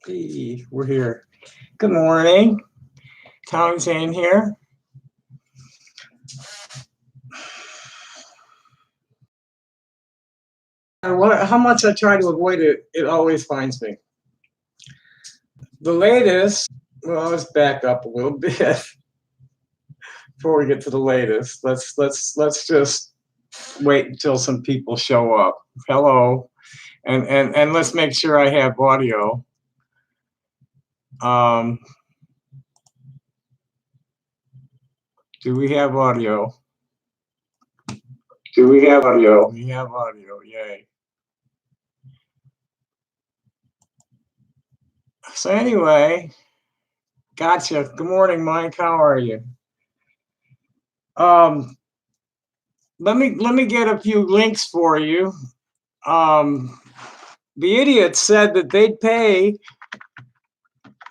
Hey, we're here. Good morning. Tom Zane here. How much I try to avoid it, it always finds me. The latest, well, let's back up a little bit before we get to the latest. Let's just wait until some people show up. Hello, and let's make sure I have audio. Do we have audio? Do we have audio? We have audio, yay. So anyway, gotcha. Good morning, Mike. How are you? Let me get a few links for you. The idiot said that they'd pay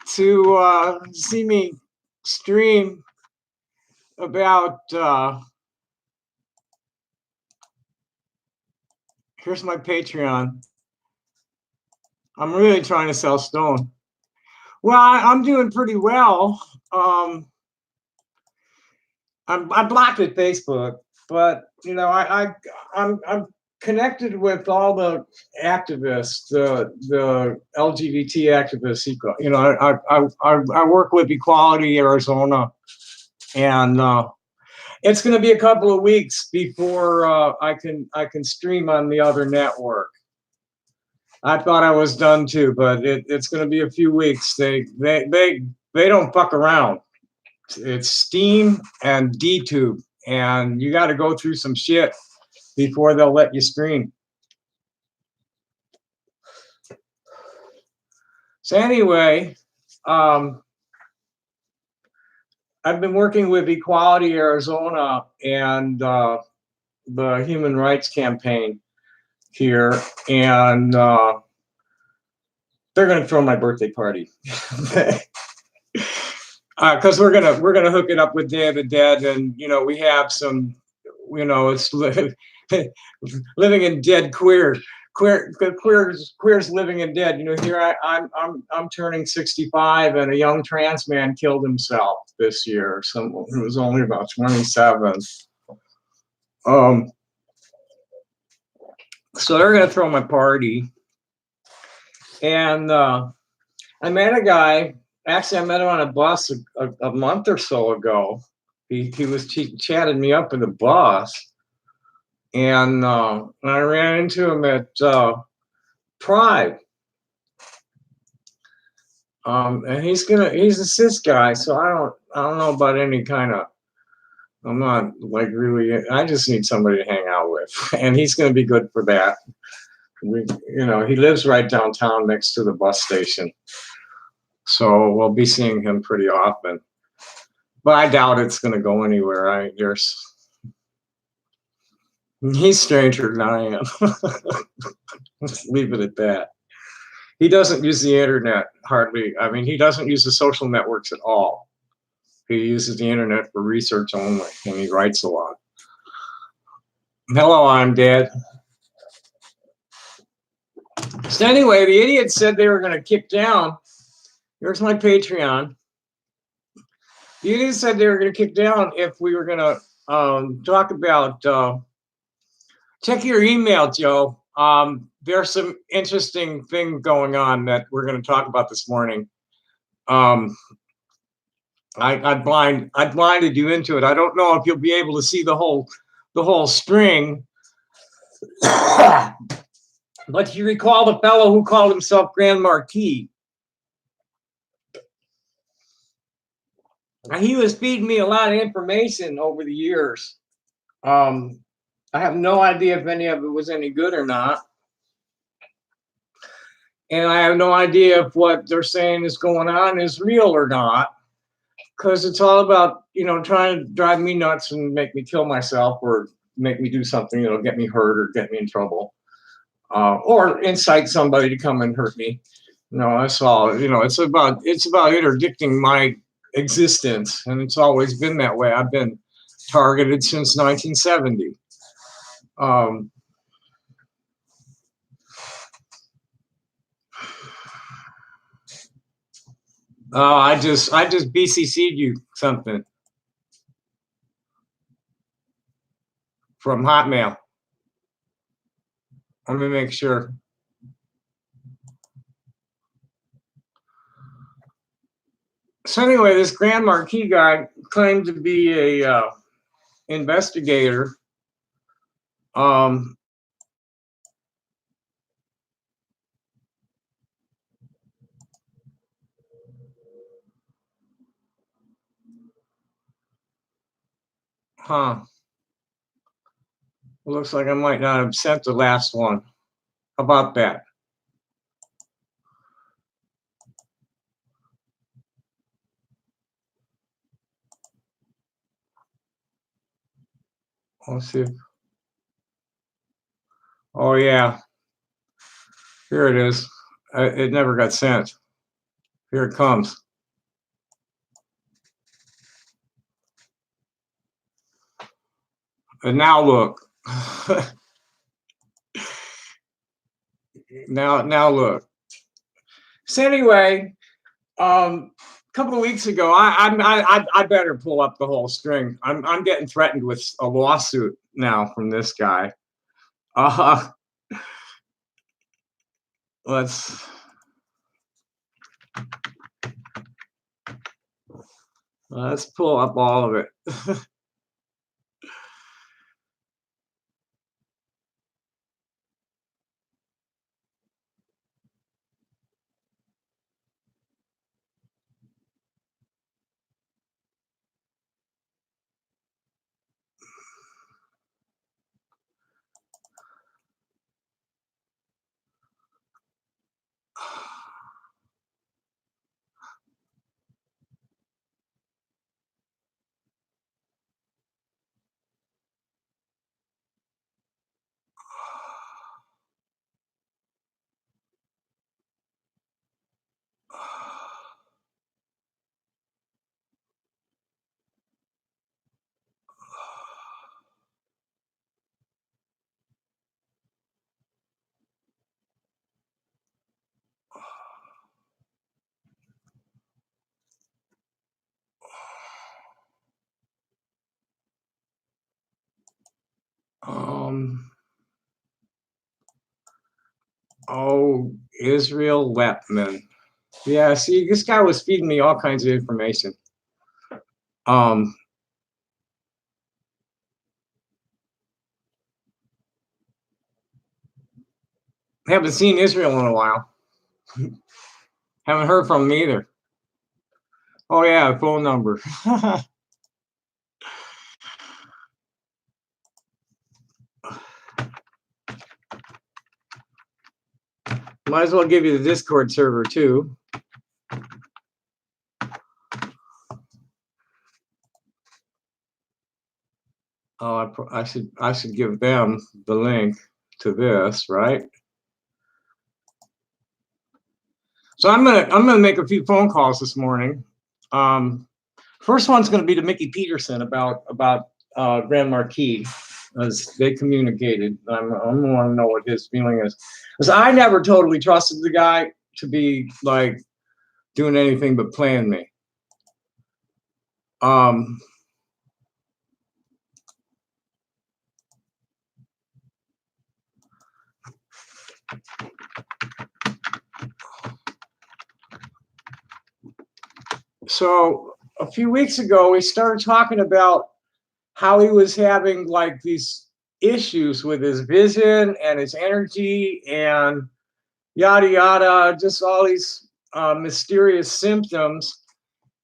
to see me stream about here's my Patreon. I'm really trying to sell stone. Well, I'm doing pretty well. I blocked at Facebook, but you know, I'm connected with all the activists, the LGBT activists. You know, I work with Equality Arizona, and it's going to be a couple of weeks before I can stream on the other network. I thought I was done too, but it's going to be a few weeks. They don't fuck around. It's Steam and DTube, and you got to go through some shit before they'll let you stream. So anyway, I've been working with Equality Arizona and the Human Rights Campaign here, and they're going to throw my birthday party. Because we're gonna hook it up with Day of the Dead, and you know we have some, you know, it's living in dead queers living in dead. You know, here I'm turning 65, and a young trans man killed himself this year. Someone who was only about 27. So they're gonna throw my party, and I met a guy. Actually, I met him on a bus a month or so ago. He chatted me up in the bus, and I ran into him at Pride. And he's a cis guy, so I don't know about any kind of. I'm not like really. I just need somebody to hang out with, and he's going to be good for that. You know, he lives right downtown next to the bus station. So we'll be seeing him pretty often, but I doubt it's going to go anywhere. He's stranger than I am. Let's leave it at that. He doesn't use the internet hardly. I mean, he doesn't use the social networks at all. He uses the internet for research only, and he writes a lot. Hello, I'm dead. So anyway, the idiot said they were going to kick down. Here's my Patreon. The idiot said they were going to kick down if we were going to talk about. Check your email, Joe. There's some interesting thing going on that we're going to talk about this morning. I blinded you into it. I don't know if you'll be able to see the whole string. But you recall the fellow who called himself Grand Marquis. He was feeding me a lot of information over the years. I have no idea if any of it was any good or not. And I have no idea if what they're saying is going on is real or not. Because it's all about, you know, trying to drive me nuts and make me kill myself or make me do something that'll get me hurt or get me in trouble. Or incite somebody to come and hurt me. No, that's all. You know, it's about interdicting my existence, and it's always been that way. I've been targeted since 1970. Oh, I just BCC'd you something from Hotmail. Let me make sure. So anyway, this Grand Marquis guy claimed to be a investigator. Um, huh. Looks like I might not have sent the last one. How about that? Let's see. Oh yeah, here it is. It never got sent. Here it comes. And now look. now look. So anyway, a couple of weeks ago, I better pull up the whole string. I'm getting threatened with a lawsuit now from this guy. Let's pull up all of it. Oh, Israel Lepman. Yeah, see, this guy was feeding me all kinds of information. Haven't seen Israel in a while. Haven't heard from him either. Oh yeah, phone number. Might as well give you the Discord server too. Oh, I should give them the link to this, right? So I'm gonna make a few phone calls this morning. First one's gonna be to Mickey Peterson about Grand Marquis, as they communicated. I'm gonna want to know what his feeling is, because I never totally trusted the guy to be like doing anything but playing me. So a few weeks ago, we started talking about how he was having like these issues with his vision and his energy and yada yada, just all these mysterious symptoms.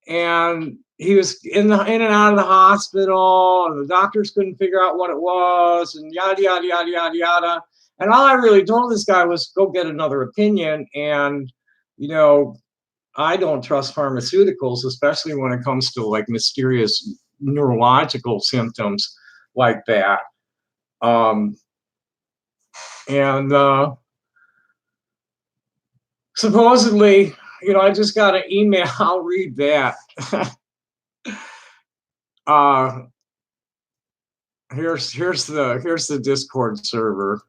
And he was in and out of the hospital, and the doctors couldn't figure out what it was, and yada yada yada yada yada. And all I really told this guy was, go get another opinion. And you know, I don't trust pharmaceuticals, especially when it comes to like mysterious neurological symptoms like that. And supposedly, I just got an email. I'll read that. Here's the Discord server.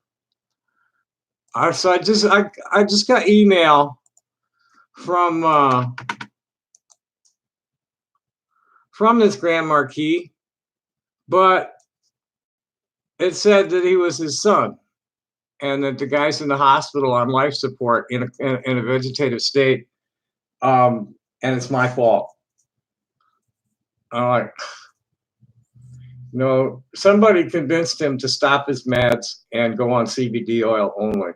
So I just got email from from this Grand Marquis, but it said that he was his son and that the guy's in the hospital on life support in a vegetative state, and it's my fault. I'm like, no, somebody convinced him to stop his meds and go on CBD oil only.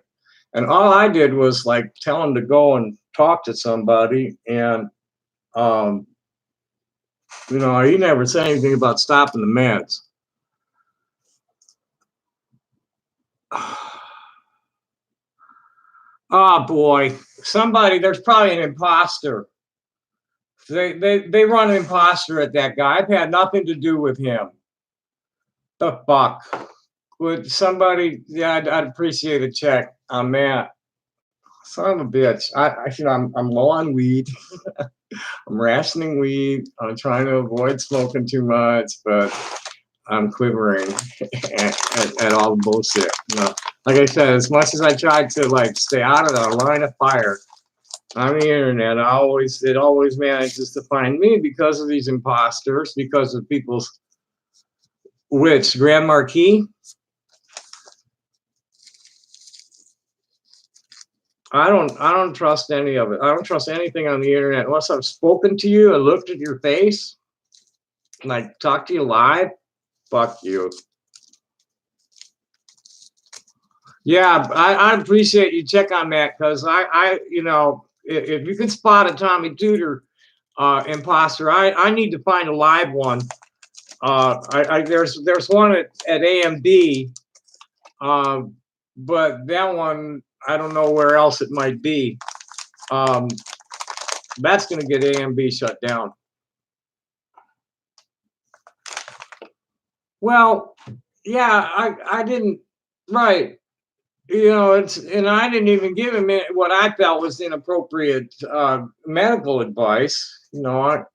And all I did was like tell him to go and talk to somebody. And, you know, he never said anything about stopping the meds. Oh boy, somebody, there's probably an imposter. They run an imposter at that guy. I've had nothing to do with him. The fuck? Would somebody, yeah, I'd appreciate a check on that. Son of a bitch. You know, I'm low on weed. I'm rationing weed. I'm trying to avoid smoking too much, but I'm quivering at all the bullshit. You know, like I said, as much as I tried to like stay out of the line of fire on the internet, it always manages to find me because of these imposters, because of people's which Grand Marquis. I don't trust any of it. I don't trust anything on the internet unless I've spoken to you and looked at your face, like talked to you live. Fuck you. Yeah, I appreciate you check on that because you know, if you can spot a Tommy Tudor imposter, I need to find a live one. There's one at AMD, but that one I don't know where else it might be. That's going to get AMB shut down. Well, yeah, I didn't, right. You know, and I didn't even give him what I felt was inappropriate medical advice. You know,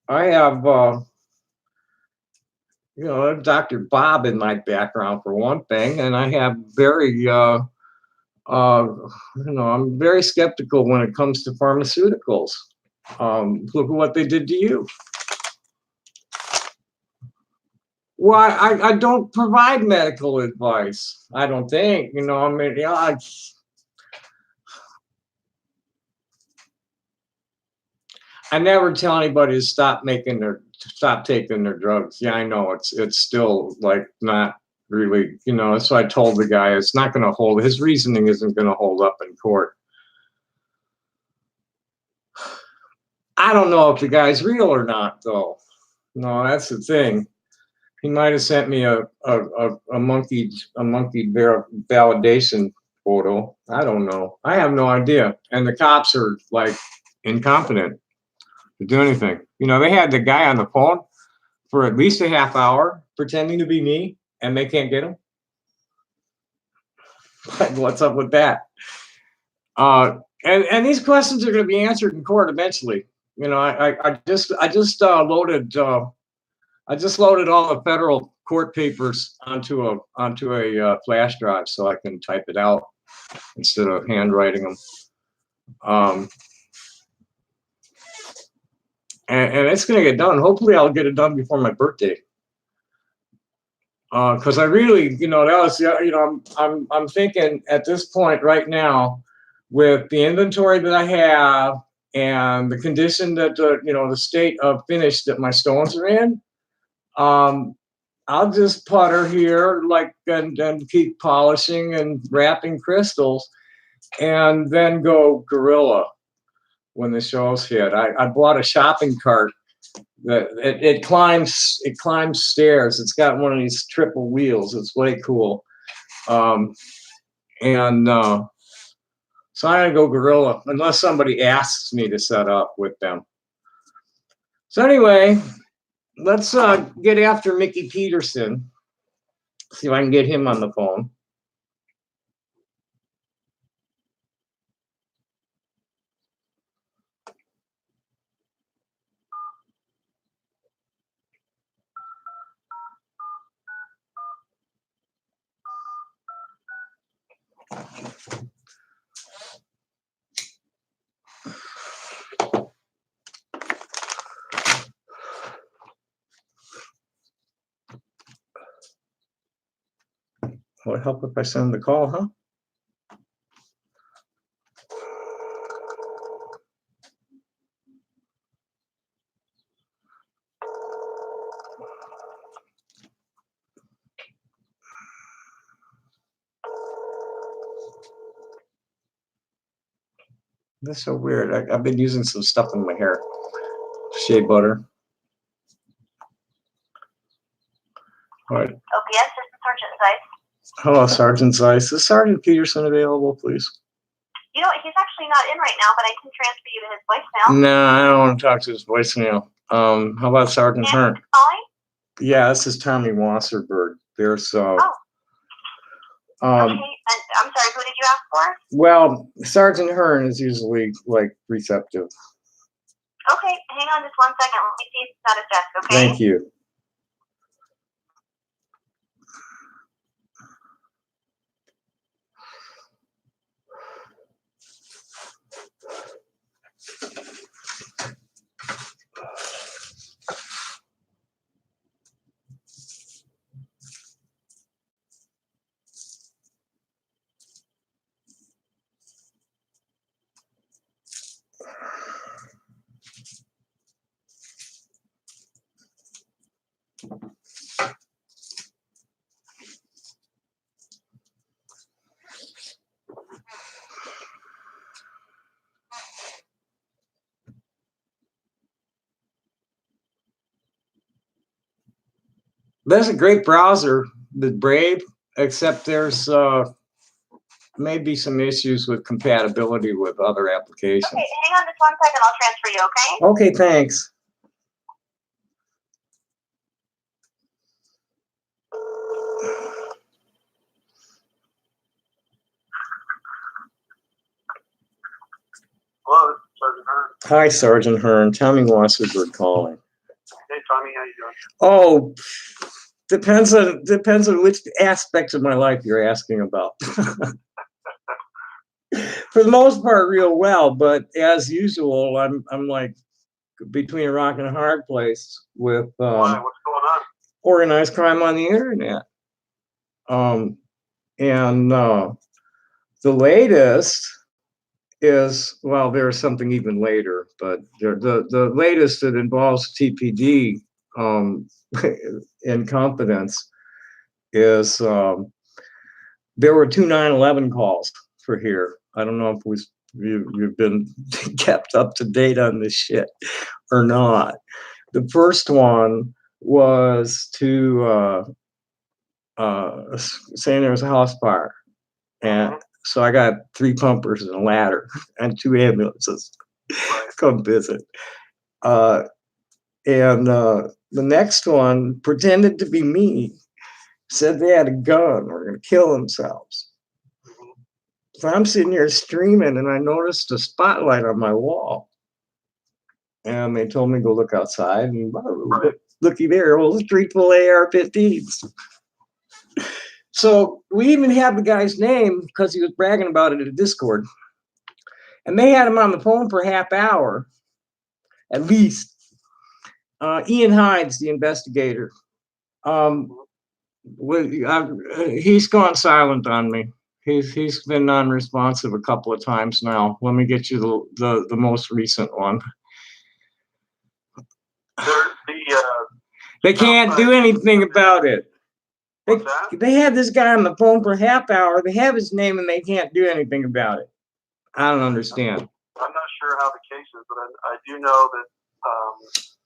I have, you know, Dr. Bob in my background for one thing, and I have you know, I'm very skeptical when it comes to pharmaceuticals. Look at what they did to you. Well, I don't provide medical advice. I don't think, you know, I mean, yeah, I never tell anybody to stop taking their drugs. Yeah, I know it's still like not really, you know, so I told the guy it's not going to hold. His reasoning isn't going to hold up in court. I don't know if the guy's real or not, though. No, that's the thing. He might have sent me a monkey validation photo. I don't know. I have no idea. And the cops are like incompetent to do anything. You know, they had the guy on the phone for at least a half hour pretending to be me, and they can't get him. Like, what's up with that? And these questions are going to be answered in court eventually. You know, I just loaded all the federal court papers onto a flash drive so I can type it out instead of handwriting them. And it's going to get done. Hopefully, I'll get it done before my birthday. Because I really, you know, that was, you know, I'm thinking at this point right now, with the inventory that I have and the condition that you know, the state of finish that my stones are in, I'll just putter here, like, and keep polishing and wrapping crystals, and then go guerrilla when the shows hit. I bought a shopping cart that it climbs stairs. It's got one of these triple wheels. It's way cool. So I gotta go guerrilla unless somebody asks me to set up with them. So anyway, let's get after Mickey Peterson. See if I can get him on the phone. Will it help if I send the call, huh? That's so weird. I've been using some stuff in my hair. Shea butter. All right. OPS, this is Sergeant Zeiss. Hello, Sergeant Zeiss. Is Sergeant Peterson available, please? You know, he's actually not in right now, but I can transfer you to his voicemail. No, I don't want to talk to his voicemail. How about Sergeant Hearn? Calling? Yeah, this is Tommy Wasserberg. There's okay, and I'm sorry, who did you ask for? Well, Sergeant Hearn is usually like receptive. Okay, hang on just 1 second. Let me see if he's at his desk, okay? Thank you. There's a great browser, the Brave, except there's maybe some issues with compatibility with other applications. Okay, hang on just 1 second. I'll transfer you, okay? Okay, thanks. Hello, Sergeant Hearn. Hi, Sergeant Hearn. Tommy Wasserberg calling. Hey, Tommy, how you doing? Oh, depends on which aspect of my life you're asking about. For the most part, real well, but as usual, I'm like between a rock and a hard place with Why? What's going on? organized crime on the internet. And the latest is, well, there's something even later, but the latest that involves TPD, incompetence, is there were 2 9/11 calls for here. I don't know if you've been kept up to date on this shit or not. The first one was to saying there was a house fire, and so I got 3 pumpers and a ladder and 2 ambulances come visit. And the next one pretended to be me, said they had a gun, were going to kill themselves. So I'm sitting here streaming, and I noticed a spotlight on my wall. And they told me to go look outside, and looky there, well, 3 full AR-15s. So we even have the guy's name because he was bragging about it in Discord. And they had him on the phone for a half hour, at least. Ian Hyde's the investigator. He's gone silent on me. He's been non-responsive a couple of times now. Let me get you the most recent one. They can't do anything about it. They had this guy on the phone for a half hour. They have his name and they can't do anything about it. I don't understand. I'm not sure how the case is, but I do know that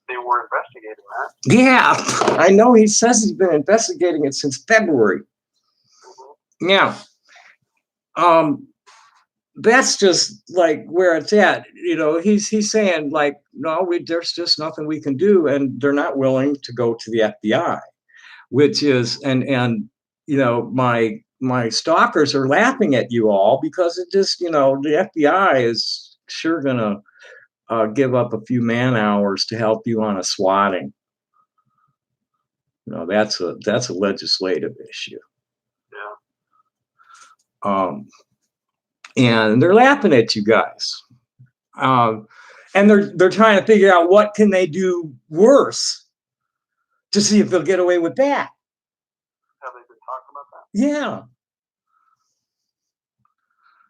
they were investigating that. Yeah, I know. He says he's been investigating it since February. Yeah. That's just like where it's at. You know, he's saying like, no, there's just nothing we can do, and they're not willing to go to the FBI, which is and you know, my stalkers are laughing at you all because it just, you know, the FBI is sure gonna give up a few man hours to help you on a swatting. You know, that's a legislative issue. Yeah. And they're laughing at you guys. And they're trying to figure out what can they do worse to see if they'll get away with that. Have they been talking about that? Yeah.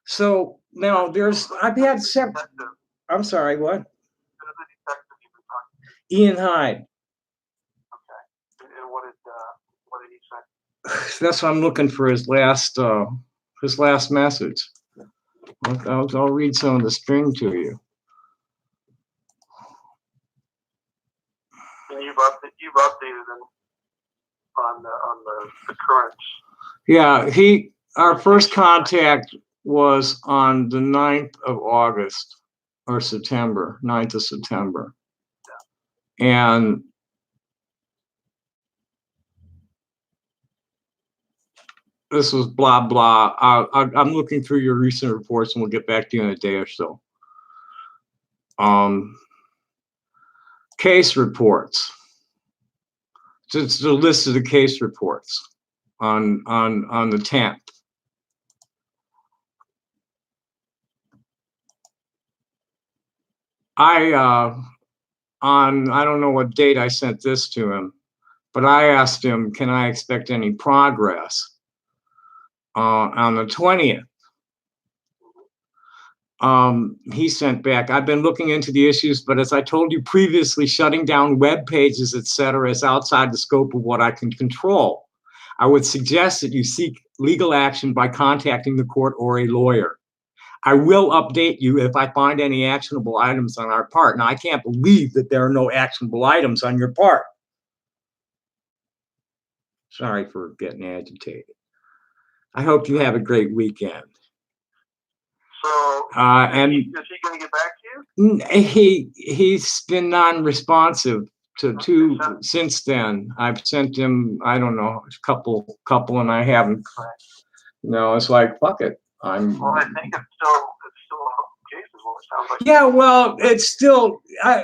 So now I've had several. Detective, I'm sorry, what? who's the detective you've been talking Ian Hyde. to? Okay. And what did he say? That's what I'm looking for, his last message. I'll read some of the string to you. And you've updated him on the current. Yeah, our first contact was on the 9th of August or September, 9th of September. And this was blah, blah. I'm looking through your recent reports and we'll get back to you in a day or so. Case reports. It's the list of the case reports on the 10th. I don't know what date I sent this to him, but I asked him, can I expect any progress on the 20th? He sent back, I've been looking into the issues, but as I told you previously, shutting down web pages, etc., is outside the scope of what I can control. I would suggest that you seek legal action by contacting the court or a lawyer. I will update you if I find any actionable items on our part. Now, I can't believe that there are no actionable items on your part. Sorry for getting agitated. I hope you have a great weekend. So, and is he going to get back to you? He's been non-responsive to since then. I've sent him, I don't know, a couple, and I haven't. You know, it's like, fuck it. Well, I think it's still a case, is what it sounds like. Yeah, well, it's still. I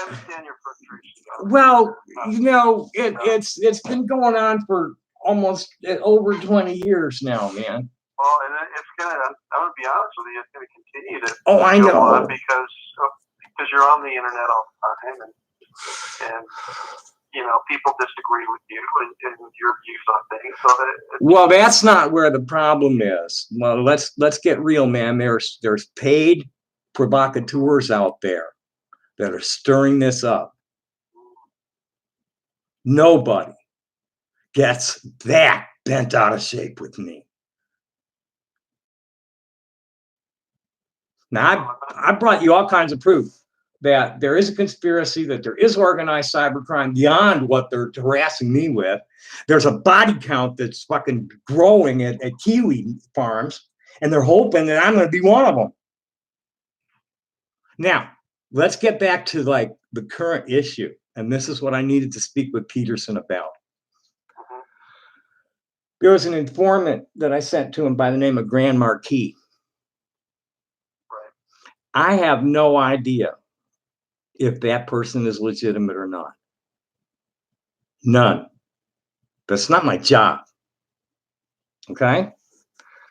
understand your frustration. Well, you know, it's been going on for almost over 20 years now, man. Well, and it's gonna. I'm gonna be honest with you. It's gonna continue to. Oh, I go know. on because you're on the internet all the time, and you know people disagree with you and your views on things. So well, that's not where the problem is. Well, let's get real, man. There's paid provocateurs out there that are stirring this up. Nobody gets that bent out of shape with me. Now, I brought you all kinds of proof that there is a conspiracy, that there is organized cybercrime beyond what they're harassing me with. There's a body count that's fucking growing at kiwi farms, and they're hoping that I'm going to be one of them. Now, let's get back to like the current issue. And this is what I needed to speak with Peterson about. There was an informant that I sent to him by the name of Grand Marquis. I have no idea if that person is legitimate or not. None. That's not my job. Okay?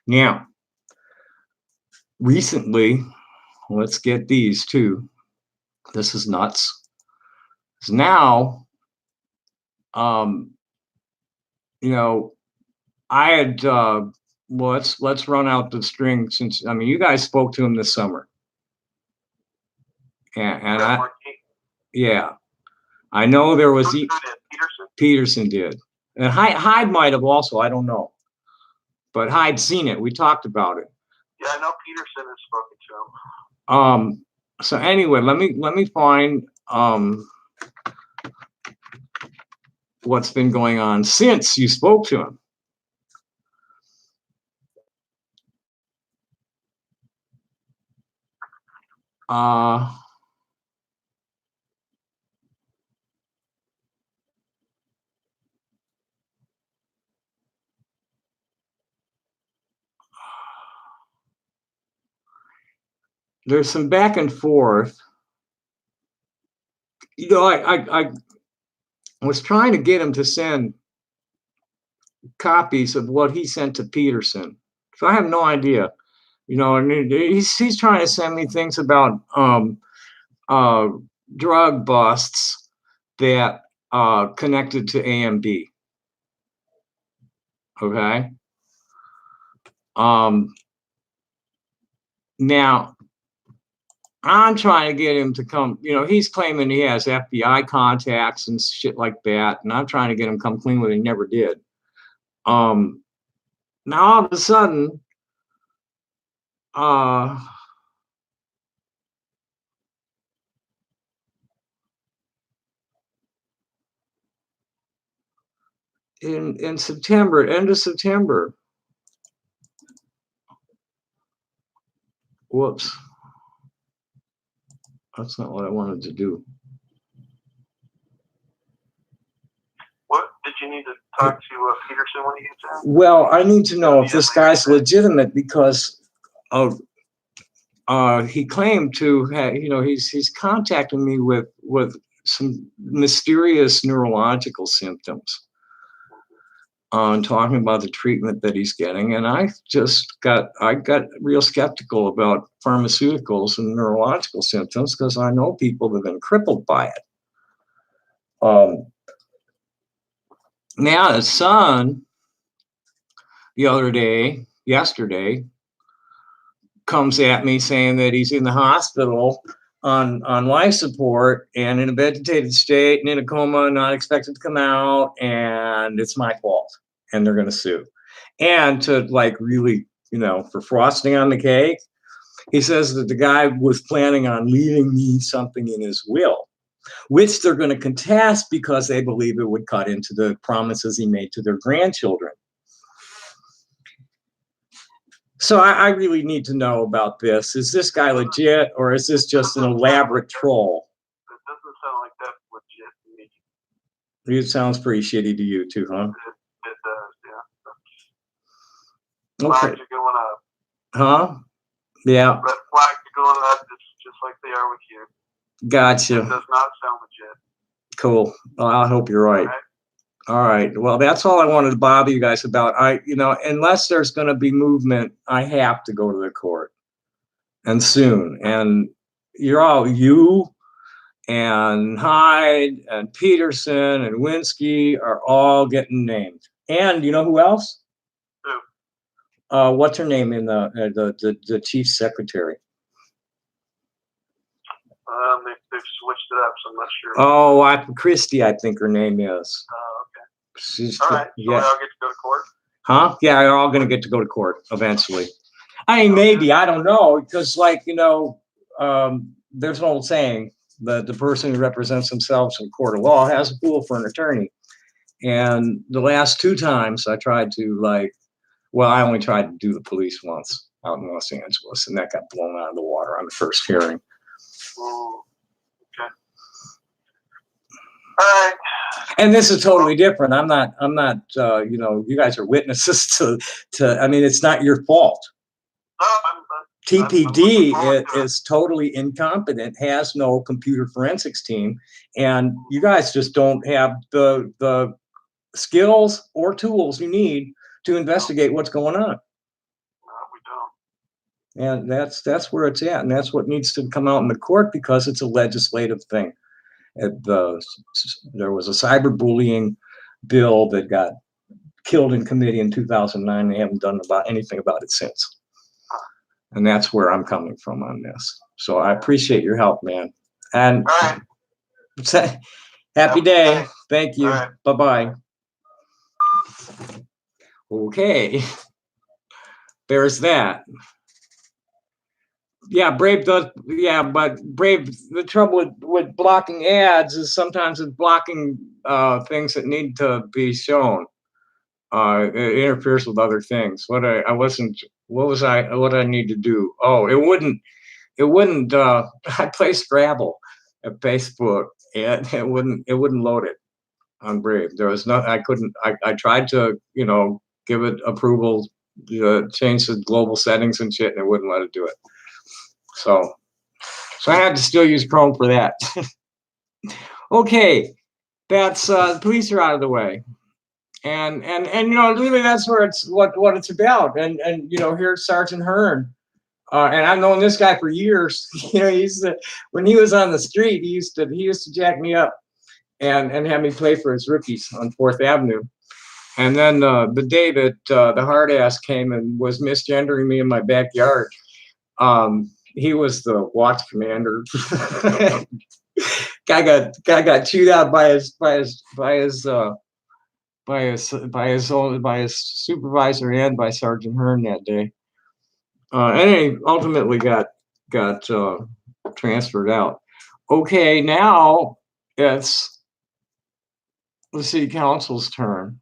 Now, recently, let's get these too. This is nuts. Now, you know, I had well, let's run out the string since I mean you guys spoke to him this summer. And I know there was Peterson did, and Hyde might have also. I don't know, but Hyde's seen it. We talked about it. Yeah, I know Peterson has spoken to him. So anyway, let me find what's been going on since you spoke to him. There's some back and forth. You know, I was trying to get him to send copies of what he sent to Peterson. So I have no idea. You know, and he's trying to send me things about drug busts that connected to AMD. Okay. Now I'm trying to get him to come, he's claiming he has FBI contacts and shit like that, and I'm trying to get him come clean with it. He never did. Now all of a sudden, in September, end of September. Whoops. That's not what I wanted to do. What did you need to talk to Peterson when he gets in? Well, I need to know if this guy's legitimate because of he claimed to have, he's contacting me with some mysterious neurological symptoms on talking about the treatment that he's getting, and I got real skeptical about pharmaceuticals and neurological symptoms because I know people that have been crippled by it. Now his son, yesterday, comes at me saying that he's in the hospital on life support and in a vegetative state and in a coma, not expected to come out, and it's my fault, and they're going to sue. And to really, for frosting on the cake, he says that the guy was planning on leaving me something in his will, which they're going to contest because they believe it would cut into the promises he made to their grandchildren. So I really need to know about this. Is this guy legit, or is this just an elaborate troll? It doesn't sound like that's legit to me. It sounds pretty shitty to you too, huh? It does, yeah. Okay. Flags are going up. Huh? Yeah. Red flags are going up just like they are with you. Gotcha. It does not sound legit. Cool. Well, I hope you're right. All right. Well, that's all I wanted to bother you guys about. Unless there's going to be movement, I have to go to the court, and soon. And you and Hyde and Peterson and Winsky are all getting named. And you know who else? Who? What's her name in the chief secretary? They've switched it up, so I'm not sure. Oh, Christie, I think her name is. Okay. All right. So yeah. I'll get to go to court? Huh? Yeah, they're all going to get to go to court eventually. I mean, maybe, I don't know, because there's an old saying that the person who represents themselves in court of law has a fool for an attorney. And the last two times I tried to I only tried to do the police once out in Los Angeles, and that got blown out of the water on the first hearing. Oh, okay. All right. And this is totally different. I'm not, you guys are witnesses to, I mean, it's not your fault. No, TPD is totally incompetent, has no computer forensics team, and you guys just don't have the skills or tools you need to investigate what's going on. No, we don't. And that's where it's at, and that's what needs to come out in the court because it's a legislative thing. There was a cyberbullying bill that got killed in committee in 2009. They haven't done anything about it since. And that's where I'm coming from on this. So I appreciate your help, man. And all right. Happy day. Thank you. Right. Bye-bye. Okay. There's that. Yeah, Brave does. Yeah, but Brave, the trouble with blocking ads is sometimes it's blocking things that need to be shown. It interferes with other things. What did I need to do? Oh, it wouldn't. I play Scrabble at Facebook, and it wouldn't load it on Brave. There was no. I couldn't. I tried to give it approval, change the global settings and shit, and it wouldn't let it do it. So I had to still use Chrome for that. Okay, that's the police are out of the way, and really that's where it's what it's about. And here's Sergeant Hearn, and I've known this guy for years. When he was on the street, he used to jack me up and have me play for his rookies on 4th Avenue. And then the day that the hard ass came and was misgendering me in my backyard, he was the watch commander. guy got chewed out by his supervisor and by Sergeant Hearn that day. And he ultimately got transferred out. Okay, now it's the city council's turn.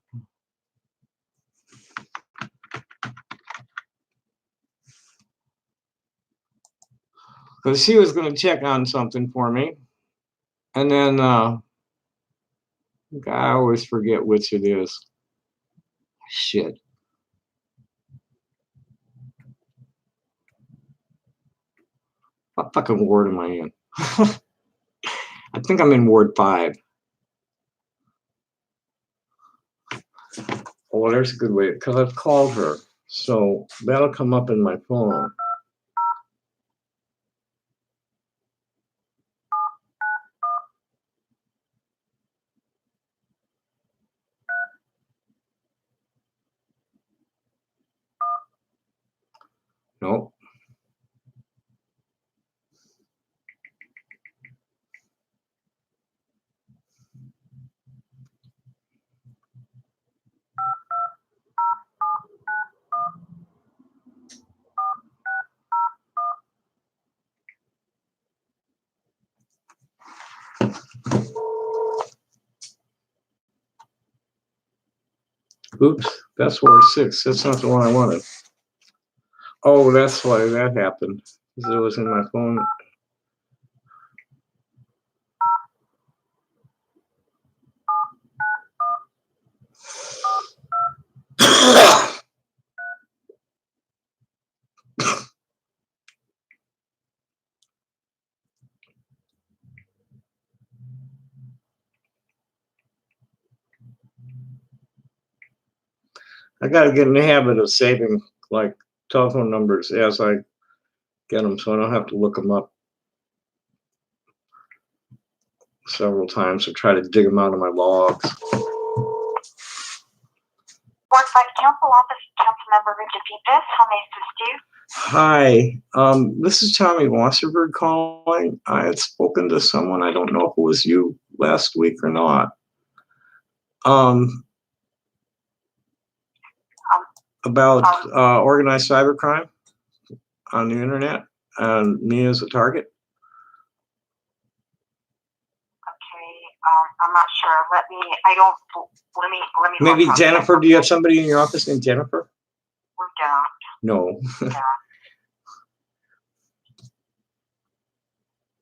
Because she was going to check on something for me. And then I always forget which it is. Shit. What fucking ward am I in? I think I'm in Ward 5. Oh, there's a good way, because I've called her. So that'll come up in my phone. Nope. Oops, that's Ward 6. That's not the one I wanted. Oh, that's why that happened. Because it was in my phone. I got to get in the habit of saving like telephone numbers as I get them, so I don't have to look them up several times or try to dig them out of my logs. Ward 5 Council Office, Councilmember Richard Peters. How may I assist you? Hi, this is Tommy Wasserberg calling. I had spoken to someone. I don't know if it was you last week or not. About organized cybercrime on the internet and me as a target. I'm not sure. Let me. Maybe Jennifer, do you have somebody in your office named Jennifer? We don't. No. Yeah.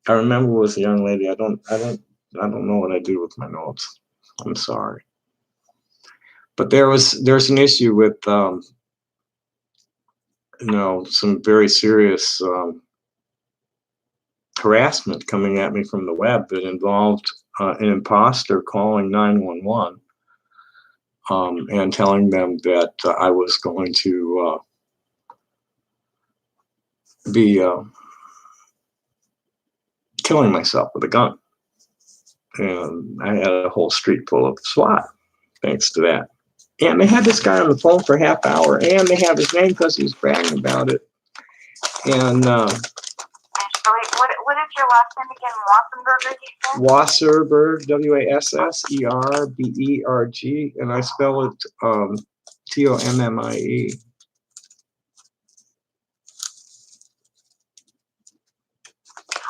I remember it was a young lady. I don't know what I do with my notes. I'm sorry. But there's an issue with some very serious harassment coming at me from the web that involved an imposter calling 911 and telling them that I was going to be killing myself with a gun. And I had a whole street full of SWAT thanks to that. And they had this guy on the phone for a half hour, and they have his name because he was bragging about it. And what is your last name again? Wasserberg, Wasserberg, and I spell it Tommie.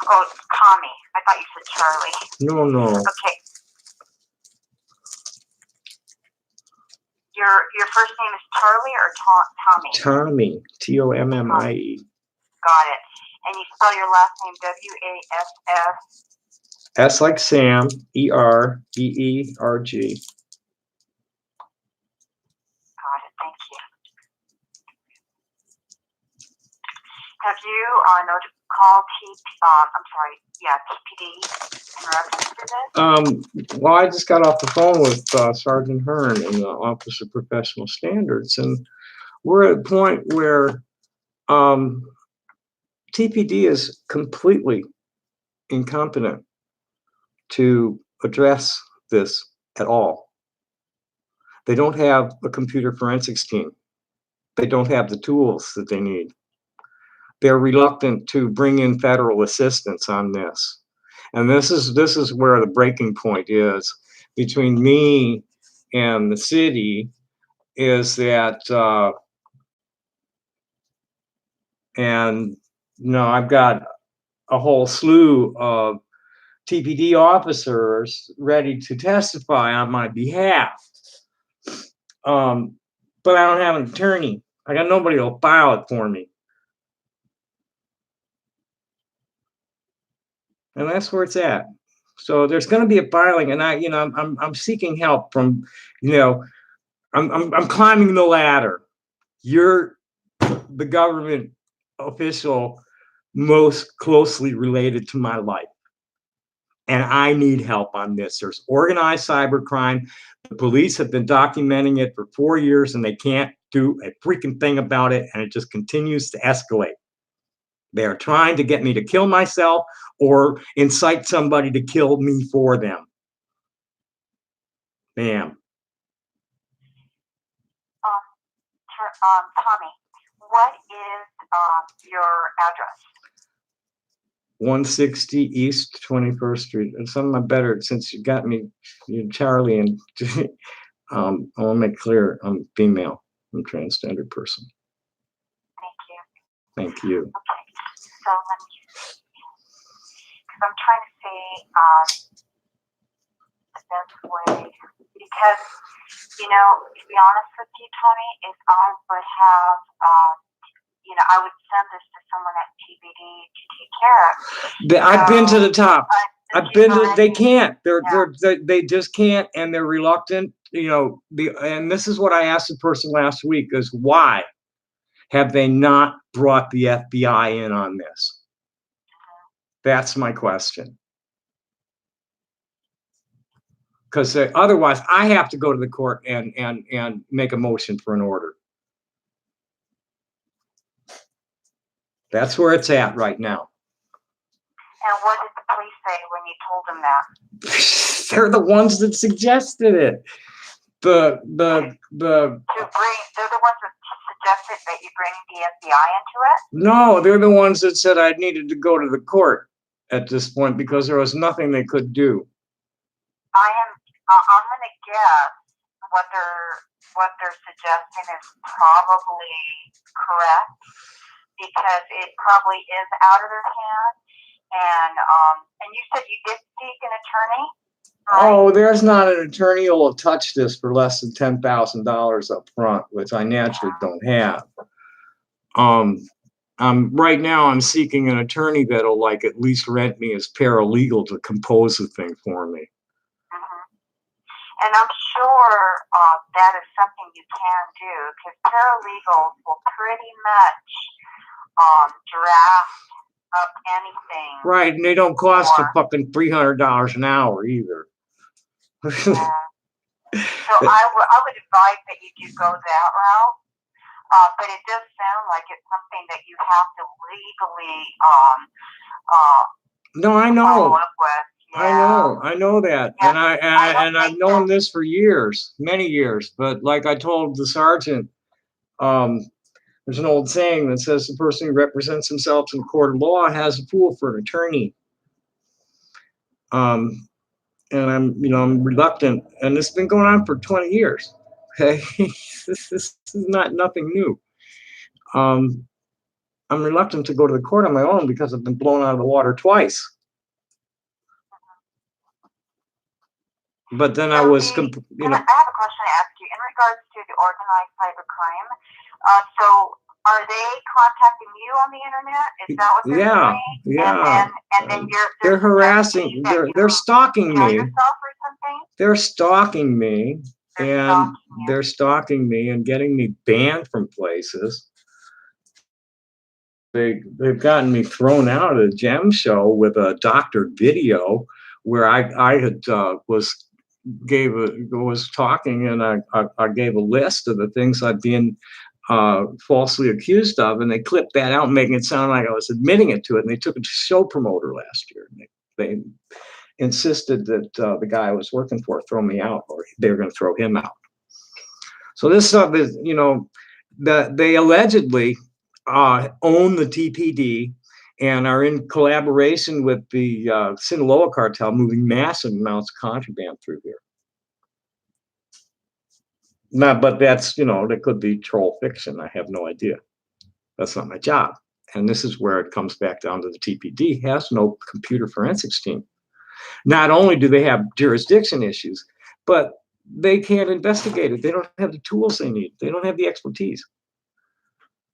Oh, Tommy. I thought you said Charlie. No. Okay. Your first name is Charlie or Tommy? Tommy, Tommie. Got it. And you spell your last name Wass. S like Sam, Erberg. Got it. Thank you. Have you called TPD in reference to this? Well, I just got off the phone with Sergeant Hearn in the Office of Professional Standards, and we're at a point where TPD is completely incompetent to address this at all. They don't have a computer forensics team. They don't have the tools that they need. They're reluctant to bring in federal assistance on this. And this is where the breaking point is between me and the city, is that and no, I've got a whole slew of TPD officers ready to testify on my behalf. But I don't have an attorney. I got nobody to file it for me. And that's where it's at. So there's going to be a filing, and I'm seeking help from, I'm climbing the ladder. You're the government official most closely related to my life, and I need help on this. There's organized cybercrime. The police have been documenting it for 4 years, and they can't do a freaking thing about it, and it just continues to escalate. They're trying to get me to kill myself or incite somebody to kill me for them. Bam. Tommy, what is your address? 160 East 21st Street. And some of my better, since you got me, Charlie, and I want to make clear I'm female. I'm a transgender person. Thank you. Thank you. Okay. So let me see. Because I'm trying to see the best way. Because, to be honest with you, Tommy, if I would have, I would send this to someone at TPD to take care of. I've been to the top. I've been to. They can't. Yeah. They just can't, and they're reluctant. And this is what I asked the person last week: is why have they not brought the FBI in on this? That's my question. Because otherwise, I have to go to the court and make a motion for an order. That's where it's at right now. And what did the police say when you told them that? They're the ones that suggested it. They're the ones that suggested that you bring the FBI into it? No, they're the ones that said I needed to go to the court at this point because there was nothing they could do. I'm going to guess what they're suggesting is probably correct, because it probably is out of their hands. And you said you did seek an attorney? Right? Oh, there's not an attorney who will touch this for less than $10,000 up front, which I naturally don't have. Right now I'm seeking an attorney that'll at least rent me as paralegal to compose the thing for me. And I'm sure that is something you can do, because paralegals will pretty much draft up anything. Right, and they don't cost a fucking $300 an hour either. Yeah. So I would advise that you do go that route, but it does sound like it's something that you have to legally no, I know. follow up with. Yeah. I know that, yeah. and I've known this for years, many years. But like I told the sergeant, there's an old saying that says the person who represents himself in a court of law has a fool for an attorney. And I'm reluctant, and this has been going on for 20 years. Okay, this is nothing new. I'm reluctant to go to the court on my own because I've been blown out of the water twice. But then I was, I have a question to ask you in regards to the organized cybercrime. So are they contacting you on the internet? Is that what they're doing? Yeah. And then they're harassing, they're stalking me. Yourself or something? They're stalking me, they're stalking me and getting me banned from places. They've gotten me thrown out of a gem show with a doctored video where I had was talking, and I gave a list of the things I'd been falsely accused of, and they clipped that out, making it sound like I was admitting it to it. And they took it to show promoter last year. And they insisted that the guy I was working for throw me out, or they were going to throw him out. So this stuff is, you know, they allegedly own the TPD and are in collaboration with the Sinaloa cartel, moving massive amounts of contraband through here. But that's, you know, that could be troll fiction. I have no idea. That's not my job. And this is where it comes back down to the TPD has no computer forensics team. Not only do they have jurisdiction issues, but they can't investigate it. They don't have the tools they need. They don't have the expertise.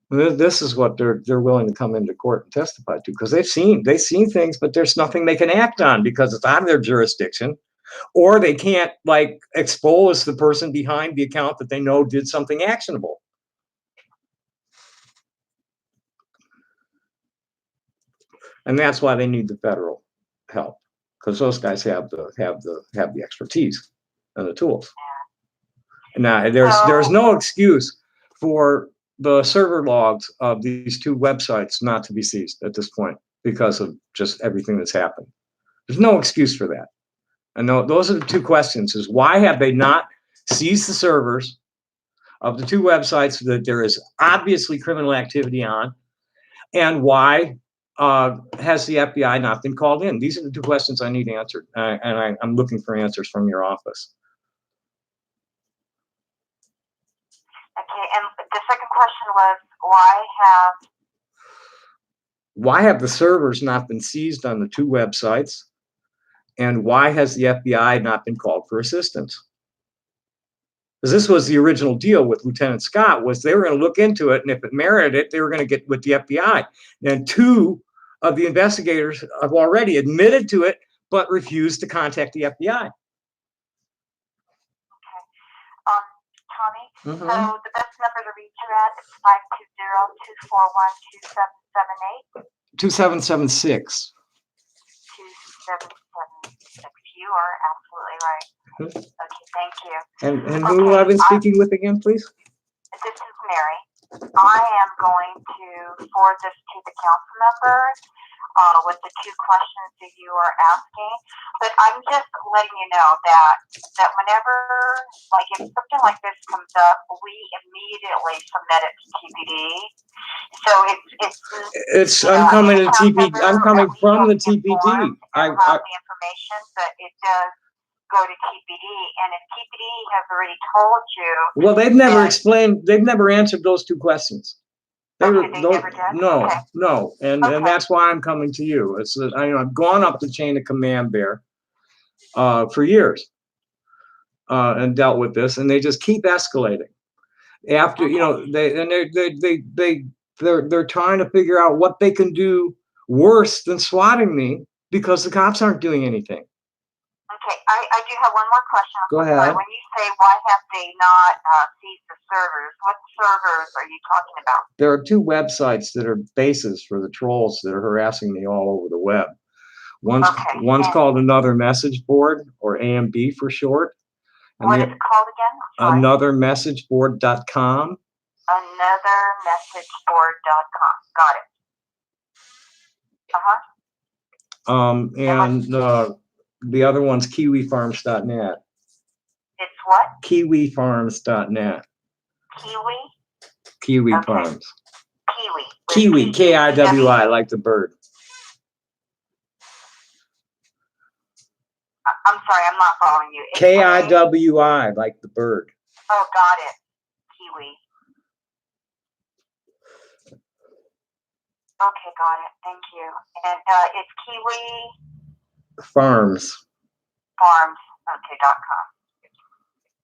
This is what they're willing to come into court and testify to, because they've seen things, but there's nothing they can act on because it's out of their jurisdiction, or they can't like expose the person behind the account that they know did something actionable. And that's why they need the federal help, because those guys have the expertise and the tools. Now there's no excuse for the server logs of these two websites not to be seized at this point because of just everything that's happened. There's no excuse for that. And those are the two questions: is why have they not seized the servers of the two websites that there is obviously criminal activity on, and why has the FBI not been called in? These are the two questions I need answered, and I'm looking for answers from your office. Okay, and the second question was, why have the servers not been seized on the two websites, and why has the FBI not been called for assistance? Because this was the original deal with Lieutenant Scott, was they were going to look into it, and if it merited it, they were going to get with the FBI. And two of the investigators have already admitted to it, but refused to contact the FBI. Tommy, so the best number to reach you at is 520-241-2778? 2776. 2776. You are absolutely right. Okay, thank you. And who have I been speaking with again, please? This is Mary. I am going to forward this to the council members with the two questions that you are asking. But I'm just letting you know that whenever, like, if something like this comes up, we immediately submit it to TPD. So I'm coming to TPD. I'm coming from the TPD. I have the information, but it does go to TPD, and if TPD has already told you, well, they've never explained. They've never answered those two questions. They never did? No, okay. No, and that's why I'm coming to you. It's that I've gone up the chain of command there for years and dealt with this, and they just keep escalating. After they're trying to figure out what they can do worse than swatting me because the cops aren't doing anything. Okay, I do have one more question. Go ahead. When you say why have they not seized the servers, what servers are you talking about? There are two websites that are bases for the trolls that are harassing me all over the web. One's called Another Message Board, or AMB for short. And what is it called again? Anothermessageboard.com. Anothermessageboard.com. Got it. And the other one's kiwifarms.net. It's what? Kiwifarms.net. Kiwi Okay. Farms. Kiwi. Kiwi, like the bird. I'm sorry, I'm not following you. Kiwi, like the bird. Oh, got it. Kiwi. Okay, got it. Thank you. And it's Kiwi Farms. Okay,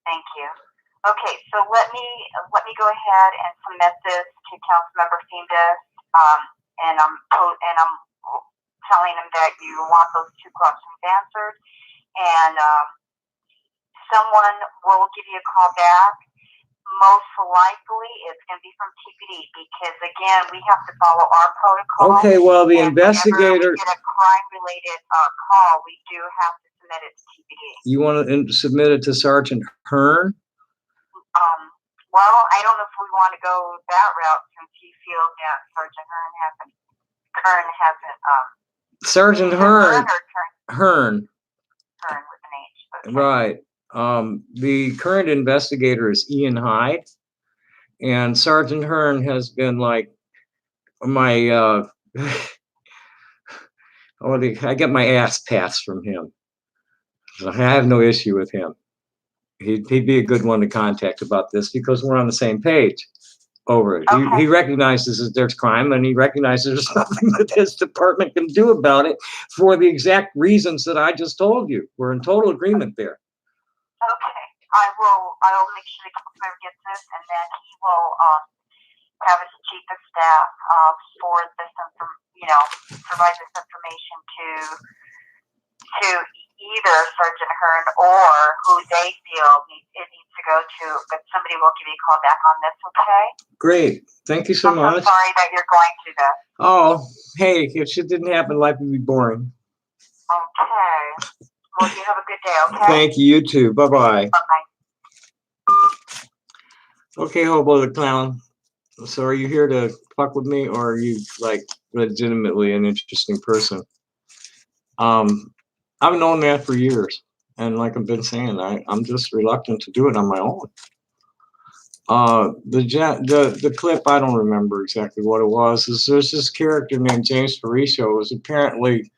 Thank you. Okay, so let me go ahead and submit this to Councilmember Findes, and I'm telling him that you want those two questions answered, and someone will give you a call back. Most likely, it's going to be from TPD because, again, we have to follow our protocol. Okay, well, the investigator. Whenever we get a crime-related call, we do have to submit it to TPD. You want to submit it to Sergeant Hearn? Well, I don't know if we want to go that route since you feel that Sergeant Hearn hasn't. Sergeant Hearn. Hearn Hearn. with an H. Okay. Right. The current investigator is Ian Hyde, and Sergeant Hearn has been like my I get my ass passed from him. So I have no issue with him. He'd be a good one to contact about this because we're on the same page over it. Okay. He recognizes that there's crime, and he recognizes there's nothing that his department can do about it for the exact reasons that I just told you. We're in total agreement there. Okay. I will make sure the commander gets this, and then he will have his chief of staff forward this provide this information to either Sergeant Hearn or who they feel it needs to go to, but somebody will give you a call back on this, okay? Great. Thank you so much. I'm so sorry that you're going through this. Oh, hey, if shit didn't happen, life would be boring. Okay. Well, you have a good day, okay? Thank you, you too. Bye-bye. Bye-bye. Okay, Hobo the Clown. So are you here to fuck with me, or are you like legitimately an interesting person? I've known that for years, and like I've been saying, I'm just reluctant to do it on my own. The clip, I don't remember exactly what it was. There's this character named James Faricio who was apparently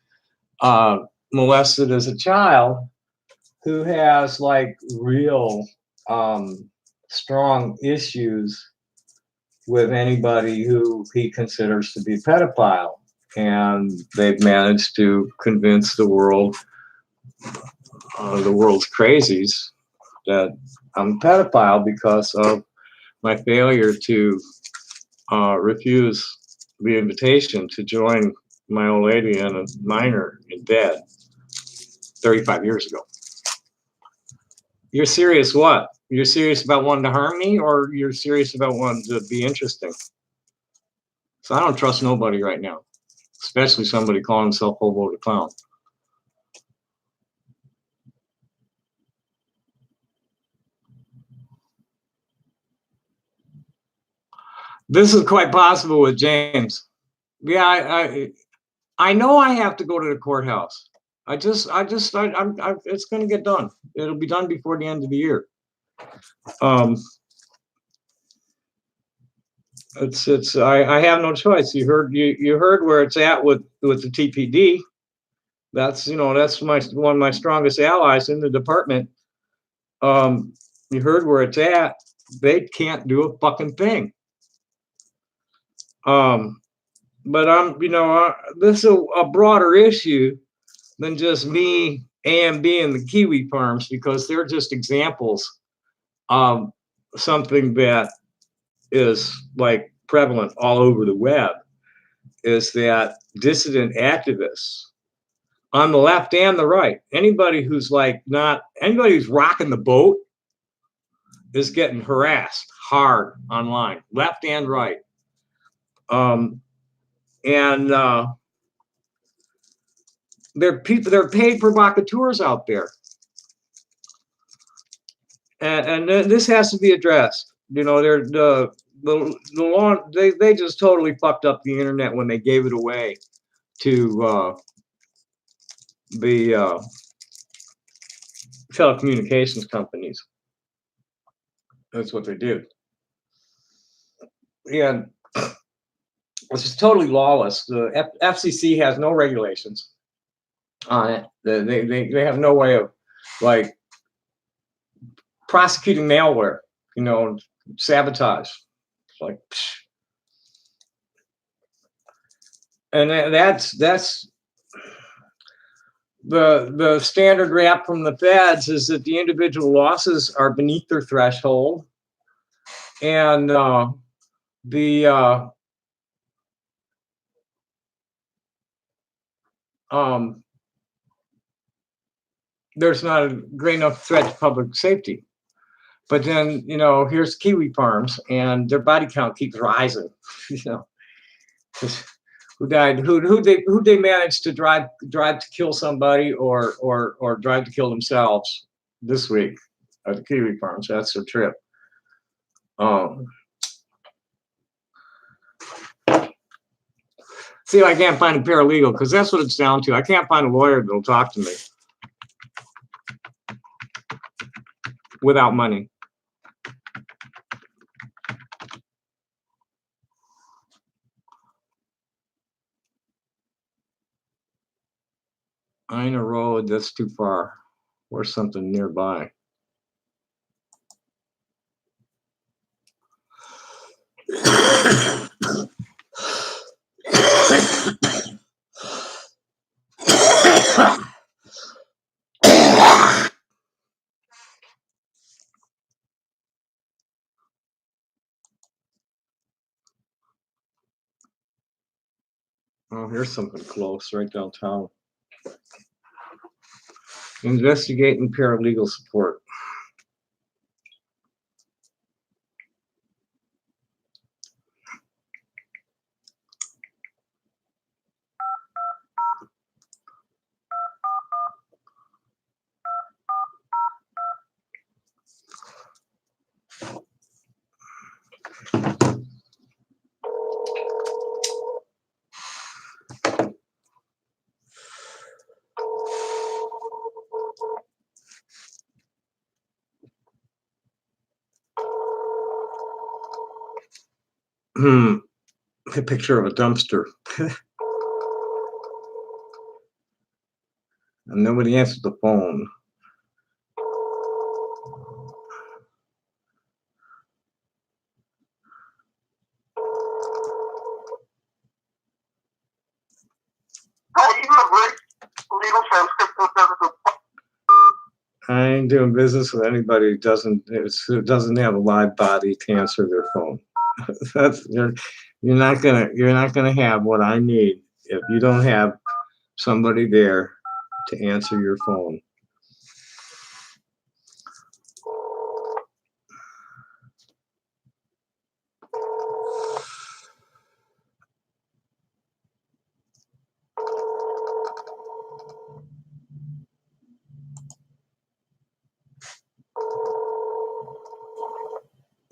molested as a child, who has like real strong issues with anybody who he considers to be a pedophile, and they've managed to convince the world's crazies that I'm a pedophile because of my failure to refuse the invitation to join my old lady and a minor in bed 35 years ago. You're serious what? You're serious about wanting to harm me, or you're serious about wanting to be interesting? So I don't trust nobody right now, especially somebody calling himself Hobo the Clown. This is quite possible with James. Yeah, I know I have to go to the courthouse. It's going to get done. It'll be done before the end of the year. I have no choice. You heard where it's at with the TPD. That's one of my strongest allies in the department. You heard where it's at. They can't do a fucking thing. But this is a broader issue than just me, AMB, and the Kiwi farms, because they're just examples of something that is like prevalent all over the web, is that dissident activists on the left and the right, anybody who's rocking the boat is getting harassed hard online, left and right. There are paid provocateurs out there, and this has to be addressed. They're the law. They just totally fucked up the internet when they gave it away to the telecommunications companies. That's what they did. And it's just totally lawless. The FCC has no regulations on it. They have no way of like prosecuting malware, sabotage. It's like, psh. And that's the standard rap from the feds, is that the individual losses are beneath their threshold, and there's not a great enough threat to public safety. But then, here's Kiwi farms, and their body count keeps rising. Who died? Who they managed to drive to kill somebody, or drive to kill themselves this week at the Kiwi farms? That's their trip. See, I can't find a paralegal, because that's what it's down to. I can't find a lawyer that'll talk to me. without money. Ina Road, that's too far. Or something nearby. Oh, here's something close, right downtown. Investigating paralegal support. A picture of a dumpster. And nobody answered the phone. I ain't doing business with anybody who doesn't have a live body to answer their phone. You're not gonna have what I need if you don't have somebody there to answer your phone.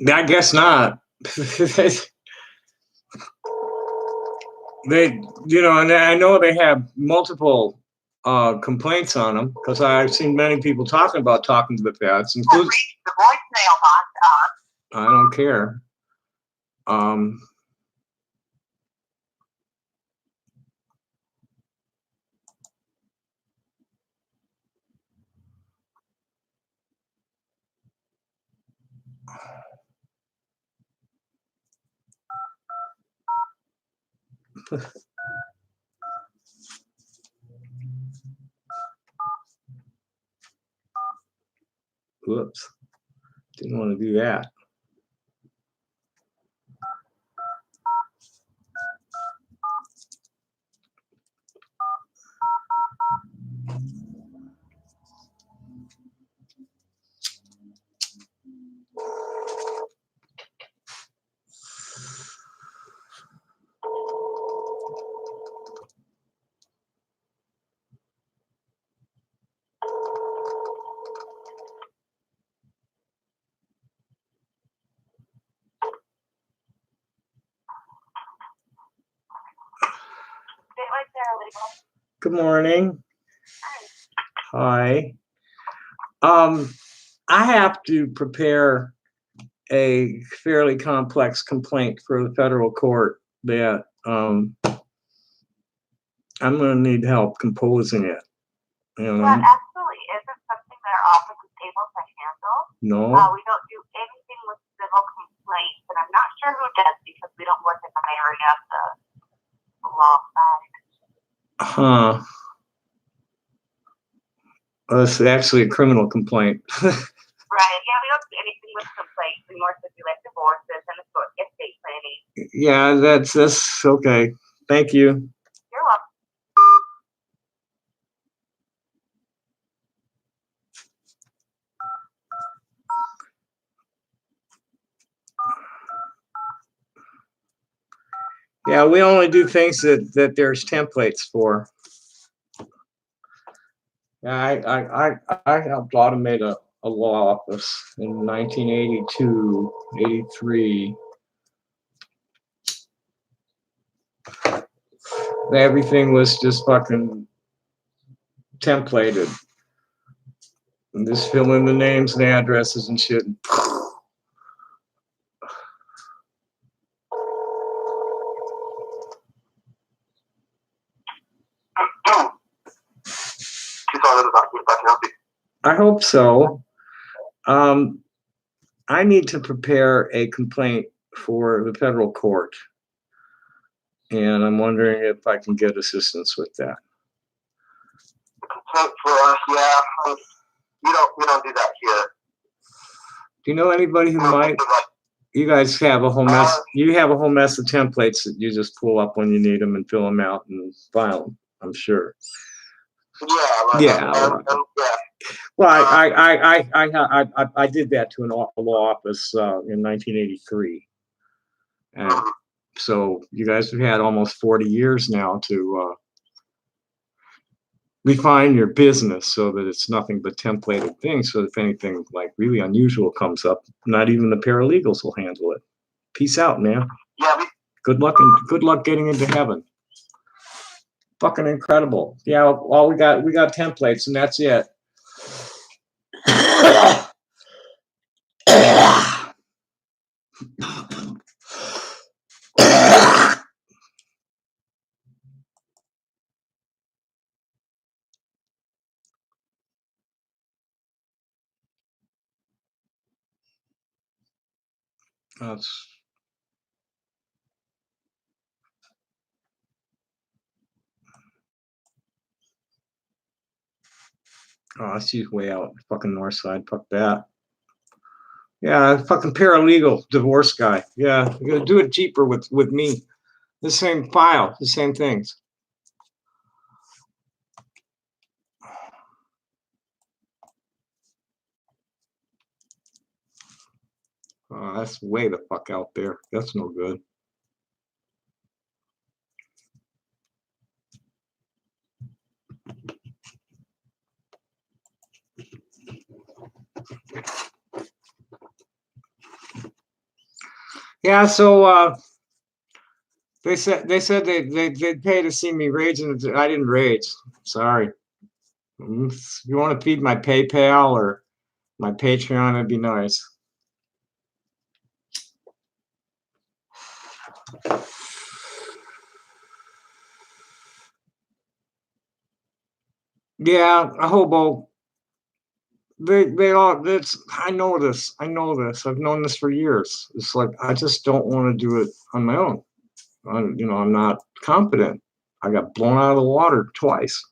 I guess not. They, and I know they have multiple complaints on them because I've seen many people talking about talking to the feds, including the voicemail box. I don't care. Whoops, didn't want to do that. Good morning. Hi. I have to prepare a fairly complex complaint for the federal court that I'm going to need help composing it. That actually isn't something that our office is able to handle. No. We don't do anything with civil complaints, and I'm not sure who does because we don't work in the area of the law side. Huh. It's actually a criminal complaint. Right. Yeah, we don't do anything with complaints. We more so do like divorces and estate planning. Yeah, that's okay. Thank you. You're welcome. Yeah, we only do things that there's templates for. Yeah, I helped automate a law office in 1982, 83. Everything was just fucking templated. And just fill in the names and addresses and shit. I hope so. I need to prepare a complaint for the federal court, and I'm wondering if I can get assistance with that. For us, yeah, we don't do that here. Do you know anybody who might? You guys have a whole mess. You have a whole mess of templates that you just pull up when you need them and fill them out and file them. I'm sure. Yeah. Well, I did that to a law office in 1983, and so you guys have had almost 40 years now to refine your business so that it's nothing but templated things. So if anything like really unusual comes up, not even the paralegals will handle it. Peace out, man. Yeah. Good luck getting into heaven. Fucking incredible. Yeah, all we got templates and that's it. Oh, she's way out fucking north side. Fuck that. Yeah, fucking paralegal divorce guy. Yeah, you gotta do it cheaper with me. The same file, the same things. Oh, that's way the fuck out there. That's no good. Yeah, so they said they'd pay to see me rage, and I didn't rage. Sorry. If you want to feed my PayPal or my Patreon, it'd be nice. Yeah, a hobo. They all. That's I know this. I've known this for years. It's like I just don't want to do it on my own. I'm not competent. I got blown out of the water twice.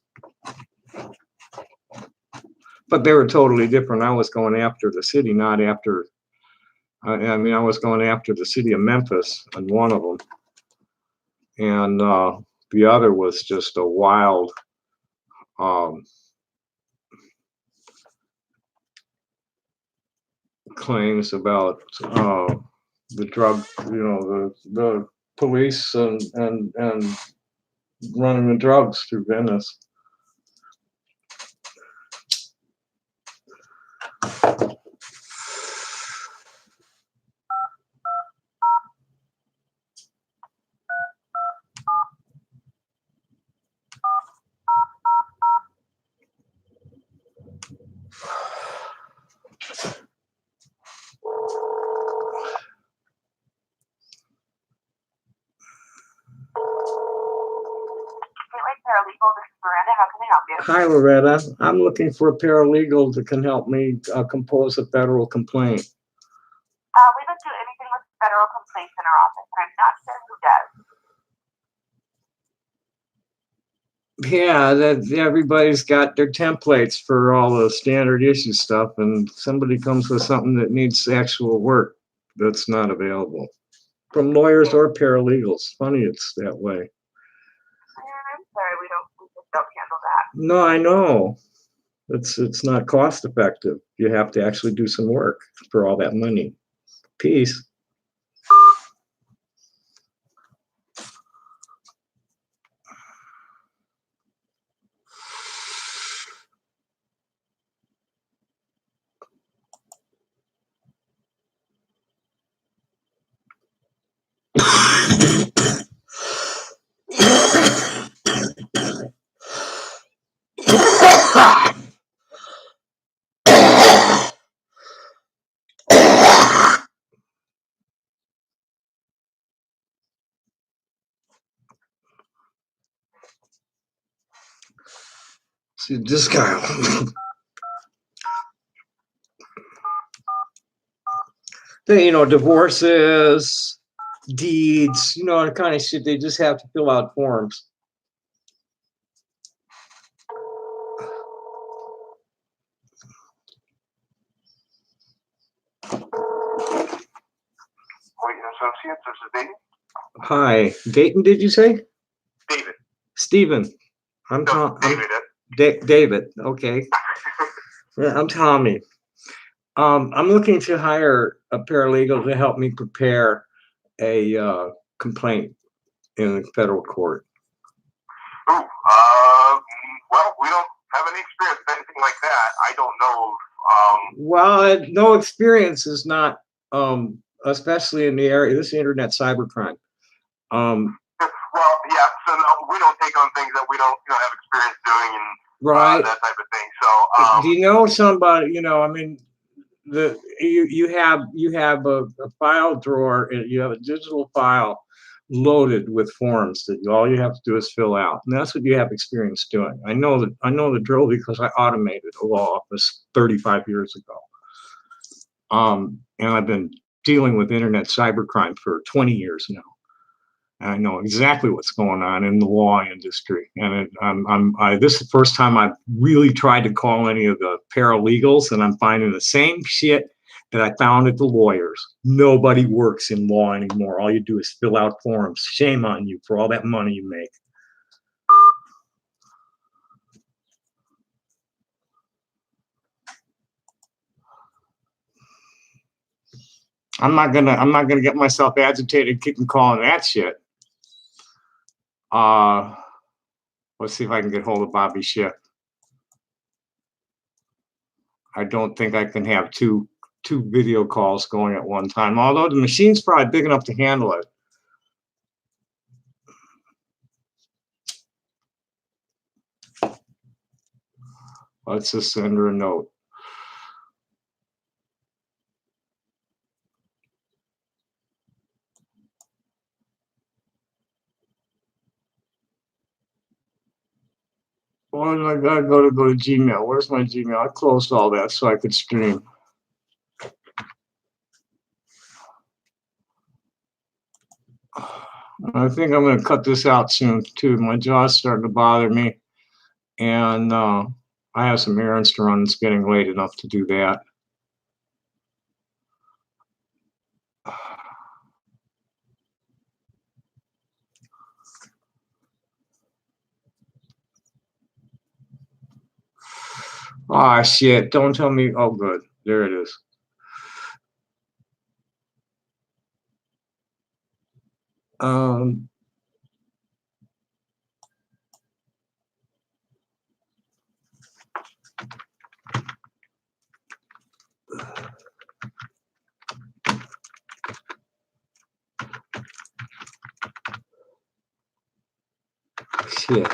But they were totally different. I was going after the city, not after. I was going after the city of Memphis on one of them, and the other was just a wild. Claims about the drug, the police and running the drugs through Venice. Hi, Loretta. I'm looking for a paralegal that can help me compose a federal complaint. We don't do anything with federal complaints in our office, and I'm not sure who does. Yeah, that everybody's got their templates for all the standard issue stuff, and somebody comes with something that needs actual work that's not available from lawyers or paralegals. Funny it's that way. I'm sorry, we just don't handle that. No, I know. It's not cost effective. You have to actually do some work for all that money. Peace. See this guy. They, divorces, deeds, the kind of shit. They just have to fill out forms. Associates, this is Dayton. Hi, Dayton, did you say? David. Steven. I'm Tom. David. Okay. Yeah, I'm Tommy. I'm looking to hire a paralegal to help me prepare a complaint in the federal court. Ooh, well, we don't have any experience with anything like that. I don't know. Well, no experience is not, especially in the area. This is internet cybercrime. Well, yeah. So no, we don't take on things that we don't have experience doing and Right. That type of thing. So, do you know somebody? I mean, you have a file drawer, and you have a digital file loaded with forms that all you have to do is fill out, and that's what you have experience doing. I know the drill because I automated a law office 35 years ago. And I've been dealing with internet cybercrime for 20 years now. And I know exactly what's going on in the law industry. And this is the first time I've really tried to call any of the paralegals, and I'm finding the same shit that I found at the lawyers. Nobody works in law anymore. All you do is fill out forms. Shame on you for all that money you make. I'm not gonna get myself agitated, keep calling that shit. Let's see if I can get hold of Bobby Schiff. I don't think I can have two video calls going at one time, although the machine's probably big enough to handle it. Let's just send her a note. Well, I gotta go to Gmail. Where's my Gmail? I closed all that so I could stream. I think I'm gonna cut this out soon too. My jaw's starting to bother me, and I have some errands to run. It's getting late enough to do that. Ah, shit. Don't tell me. Oh, good. There it is. Shit.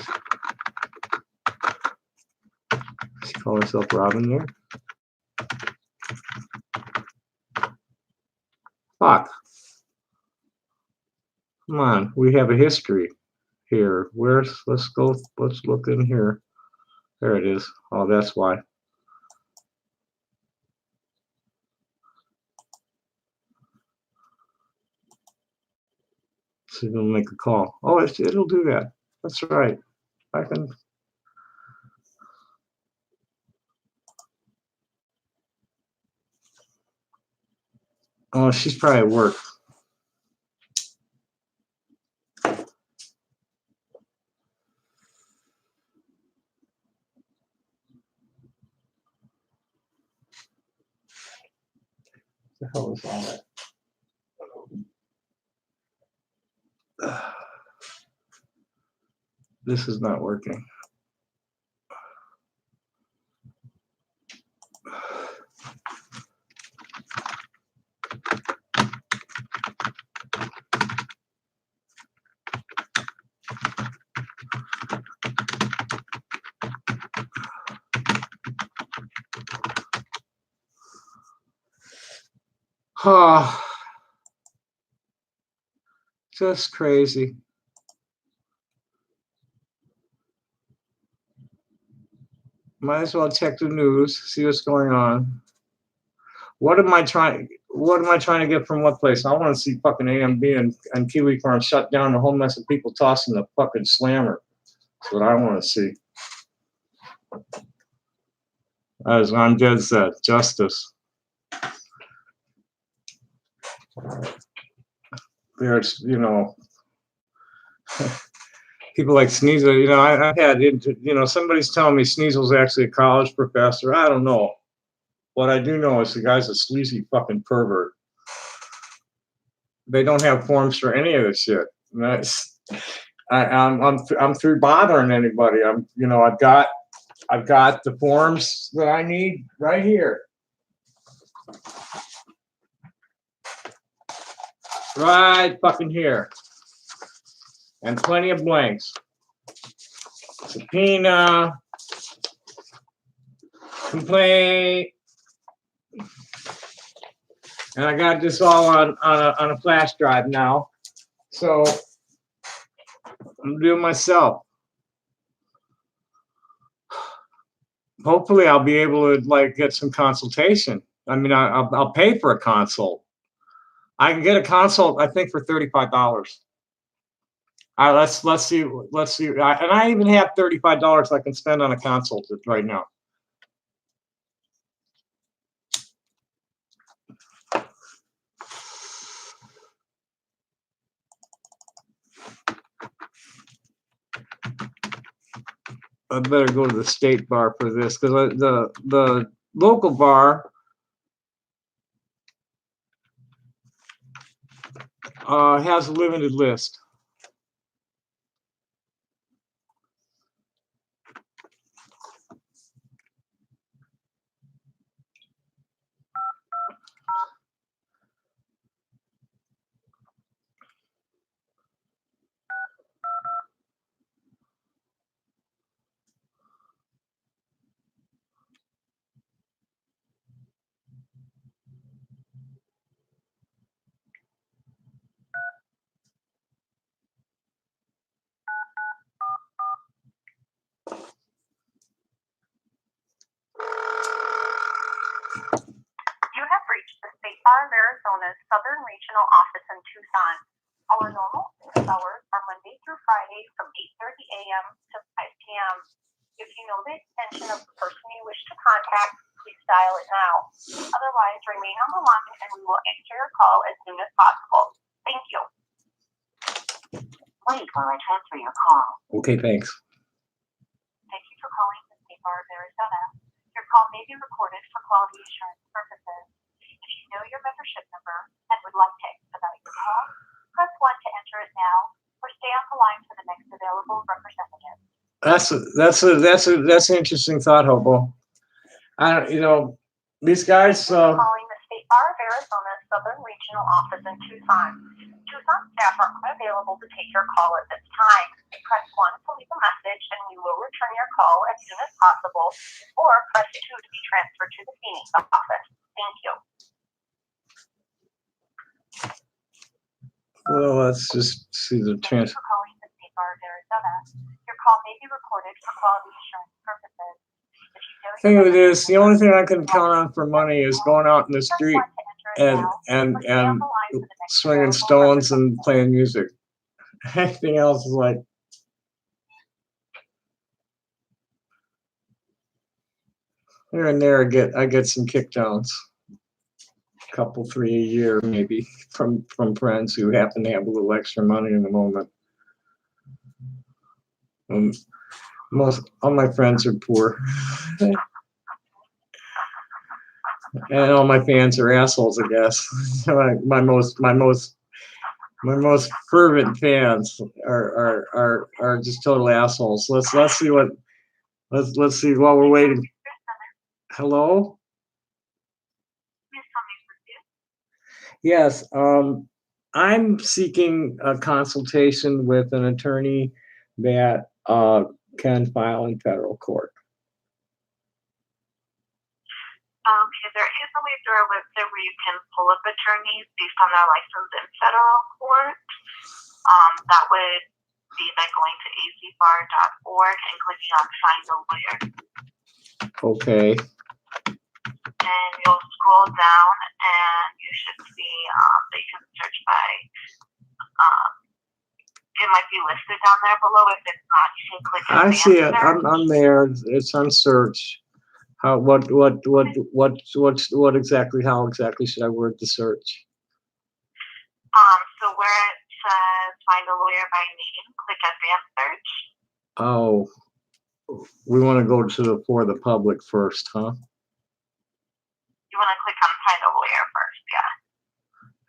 Let's call herself Robin there. Fuck. Come on. We have a history here. Let's look in here. There it is. Oh, that's why. So it'll make a call. Oh, it'll do that. That's right. I can. Oh, she's probably at work. What the hell is all that? This is not working. Oh, just crazy. Might as well check the news, see what's going on. What am I trying to get from what place? I want to see fucking AMB and Kiwi Farm shut down, a whole mess of people tossing the fucking slammer. That's what I want to see. As I'm dead set, justice. There's, you know, people like Sneasel. You know, I've had, you know, somebody's telling me Sneasel's actually a college professor. I don't know. What I do know is the guy's a sleazy fucking pervert. They don't have forms for any of this shit. And that's, I'm through bothering anybody. You know, I've got the forms that I need right here. Right fucking here. And plenty of blanks. Subpoena, complaint, and I got this all on a flash drive now. So I'm doing myself. Hopefully I'll be able to like get some consultation. I mean, I'll pay for a consult. I can get a consult, I think, for $35. All right, let's see. And I even have $35 I can spend on a consult right now. I better go to the state bar for this because the local bar has a limited list. You have reached the State Bar of Arizona's Southern Regional Office in Tucson. Our normal business hours are Monday through Friday from 8:30 a.m. to 5 p.m. If you know the extension of the person you wish to contact, please dial it now. Otherwise, remain on the line and we will answer your call as soon as possible. Thank you. Wait while I transfer your call. Okay, thanks. Thank you for calling the State Bar of Arizona. Your call may be recorded for quality assurance purposes. If you know your membership number and would like to expedite your call, press 1 to enter it now, or stay on the line for the next available representative. That's an interesting thought, Hobo. You know, these guys. Calling the State Bar of Arizona's Southern Regional Office in Tucson. Tucson staff are unavailable to take your call at this time. Press 1 to leave a message and we will return your call as soon as possible, or press 2 to be transferred to the Phoenix office. Thank you. Well, let's just see the Thank you for calling the State Bar of Arizona. Your call may be recorded for quality assurance purposes. Thing of it is, the only thing I can count on for money is going out in the street and swinging stones and playing music. Anything else is like, here and there I get some kickdowns, a couple, 3 a year maybe, from friends who happen to have a little extra money in the moment. All my friends are poor. And all my fans are assholes, I guess. my most fervent fans are just total assholes. Let's see while we're waiting. Hello? Yes, I'm seeking a consultation with an attorney that can file in federal court. Okay, there is a way through our website where you can pull up attorneys based on their license in federal court. That would be by going to azbar.org and clicking on Find a Lawyer. Okay. And you'll scroll down and you should see that you can search by, it might be listed down there below. If it's not, you can click I advanced see it. search. I'm there. It's on search. How what exactly, how exactly should I word the search? So where it says find a lawyer by name, click advanced search. Oh, we want to go to for the public first, huh? You want to click on find a lawyer first, yeah.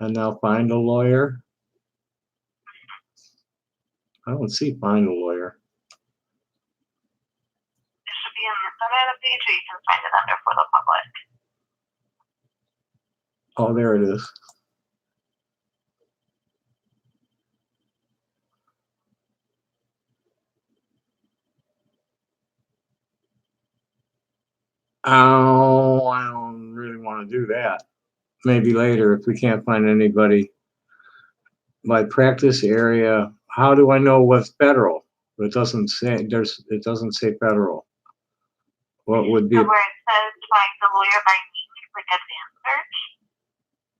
And now find a lawyer. I don't see find a lawyer. It should be in the center of the page, or you can find it under for the public. Oh, there it is. Oh, I don't really want to do that. Maybe later if we can't find anybody. My practice area. How do I know what's federal? It doesn't say. It doesn't say federal. What would be So where it says find the lawyer by name, click advanced search.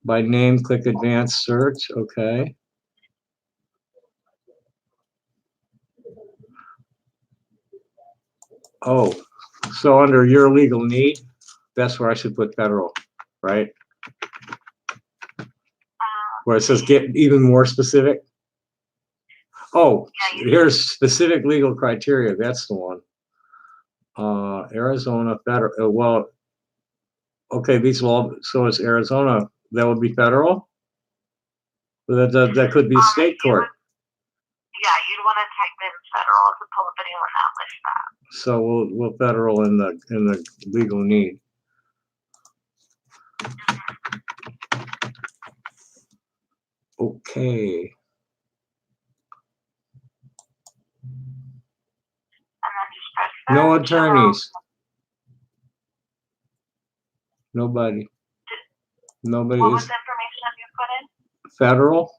by name? Click advanced search. Okay. Oh, so under your legal need, that's where I should put federal, right? Where it says get even more specific. Oh, here's specific legal criteria. That's the one. Arizona federal. Well, okay, these all. So it's Arizona. That would be federal. That could be state court. Yeah, you'd want to type in federal to pull up anyone that lists that. So we'll federal in the legal need. Okay. And then just press search. No attorneys. Nobody. Nobody What was is the information that you put in? federal.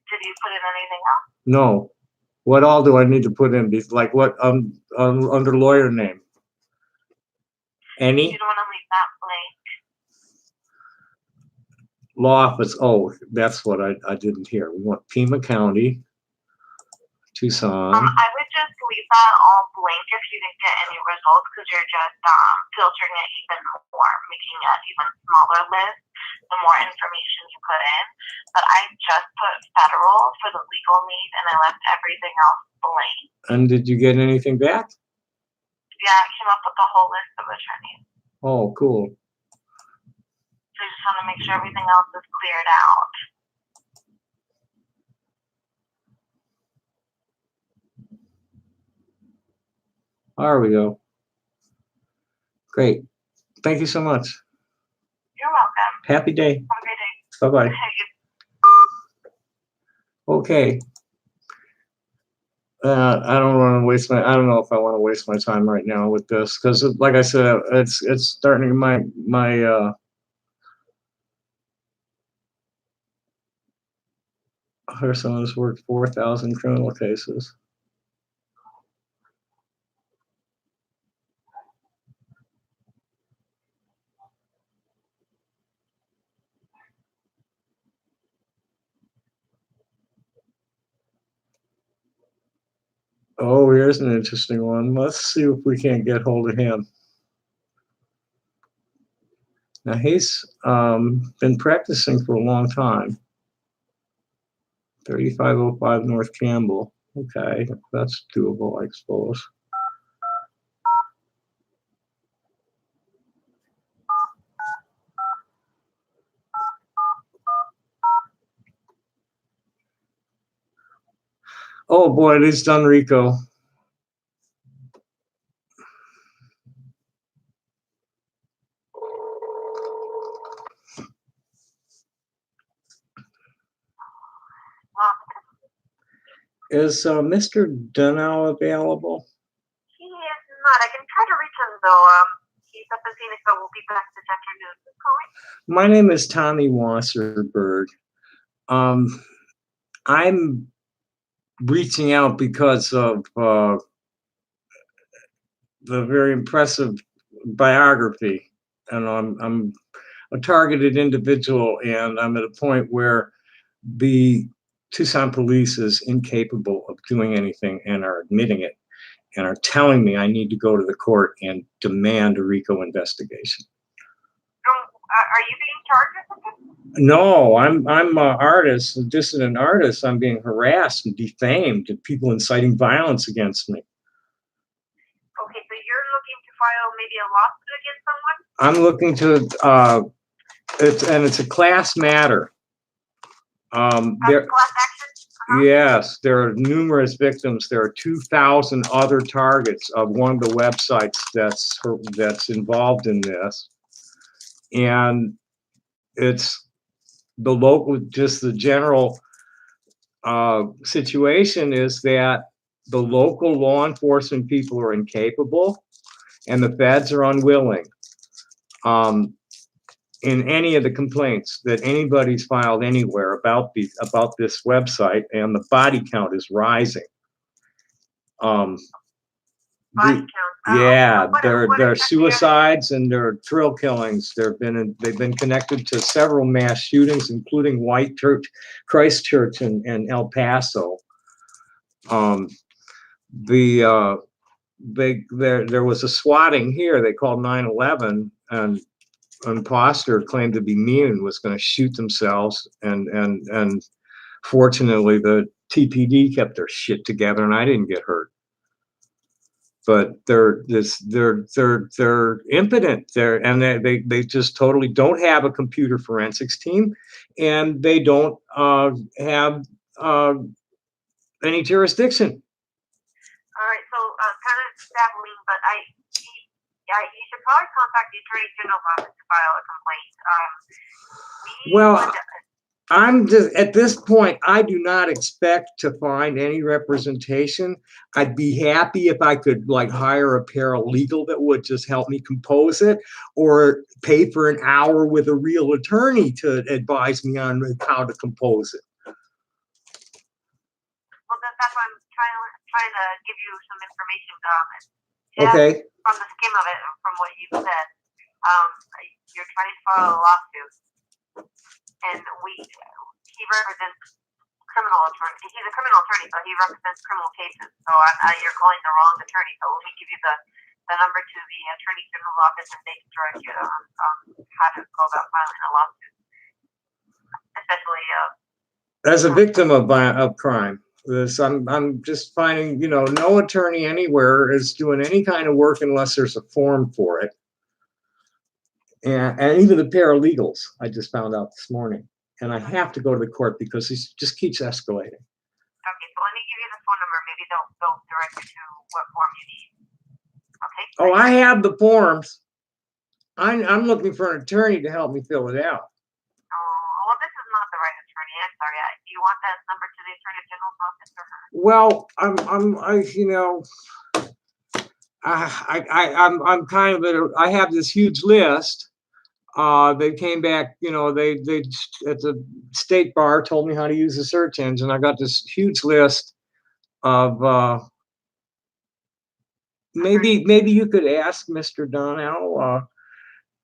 Did you put in anything else? No. What all do I need to put in? Like what under lawyer name? Any? You don't want to leave that blank. Law office. Oh, that's what I didn't hear. We want Pima County, Tucson. I would just leave that all blank if you didn't get any results, because you're just filtering it even more, making it even smaller list the more information you put in. But I just put federal for the legal need, and I left everything else blank. And did you get anything back? Yeah, it came up with the whole list of attorneys. Oh, cool. So I just want to make sure everything else is cleared out. There we go. Great. Thank you so much. You're welcome. Happy day. Have a great day. Bye-bye. Okay. I don't want to waste I don't know if I want to waste my time right now with this, because like I said, it's starting my person has worked 4,000 criminal cases. Oh, here's an interesting one. Let's see if we can't get hold of him. Now he's been practicing for a long time. 3505 North Campbell. Okay, that's doable, I suppose. Oh boy, it is done, Rico. Is Mr. Dunnow available? He is not. I can try to reach him though. He's up in Phoenix, but we'll be back this afternoon. Who's calling? My name is Tommy Wasserberg. I'm reaching out because of the very impressive biography, and I'm a targeted individual, and I'm at a point where the Tucson police is incapable of doing anything and are admitting it and are telling me I need to go to the court and demand a RICO investigation. Are you being charged with something? No, I'm an artist, a dissident artist. I'm being harassed and defamed, and people inciting violence against me. Okay, so you're looking to file maybe a lawsuit against someone? I'm looking to, it's a class matter. There, Class action? yes, there are numerous victims. There are 2,000 other targets of one of the websites that's involved in this, and it's the local, just the general situation is that the local law enforcement people are incapable, and the feds are unwilling. In any of the complaints that anybody's filed anywhere about this website, and the body count is rising. Body count. Yeah, What there are exactly suicides and there are thrill killings. They've been connected to several mass shootings, including White Church, Christchurch, and El Paso. There was a swatting here they called 9/11, and an imposter claimed to be me and was going to shoot themselves, and fortunately the TPD kept their shit together and I didn't get hurt. But they're impotent. They just totally don't have a computer forensics team, and they don't have any jurisdiction. All right, so kind of baffling, but you should probably contact the Attorney General's office to file a complaint. Well, I'm just at this point, I do not expect to find any representation. I'd be happy if I could like hire a paralegal that would just help me compose it, or pay for an hour with a real attorney to advise me on how to compose it. Well, that's why I'm trying to give you some information. Okay. From the skim of it, from what you said, you're trying to file a lawsuit, and he represents criminal attorney. He's a criminal attorney, so he represents criminal cases. So you're calling the wrong attorney. So let me give you the number to the Attorney General's office, and they can direct you on how to go about filing a lawsuit, especially as a victim of crime. I'm just finding, no attorney anywhere is doing any kind of work unless there's a form for it. And even the paralegals, I just found out this morning. And I have to go to the court because he just keeps escalating. Okay, so let me give you the phone number. Maybe they'll direct you to what form you need. Okay? Oh, I have the forms. I'm looking for an attorney to help me fill it out. Oh, well, this is not the right attorney. I'm sorry. Do you want that number to the Attorney General's office or her? Well, I'm kind of I have this huge list. They came back, they at the state bar told me how to use the search engine. I got this huge list of maybe you could ask Mr. Donnell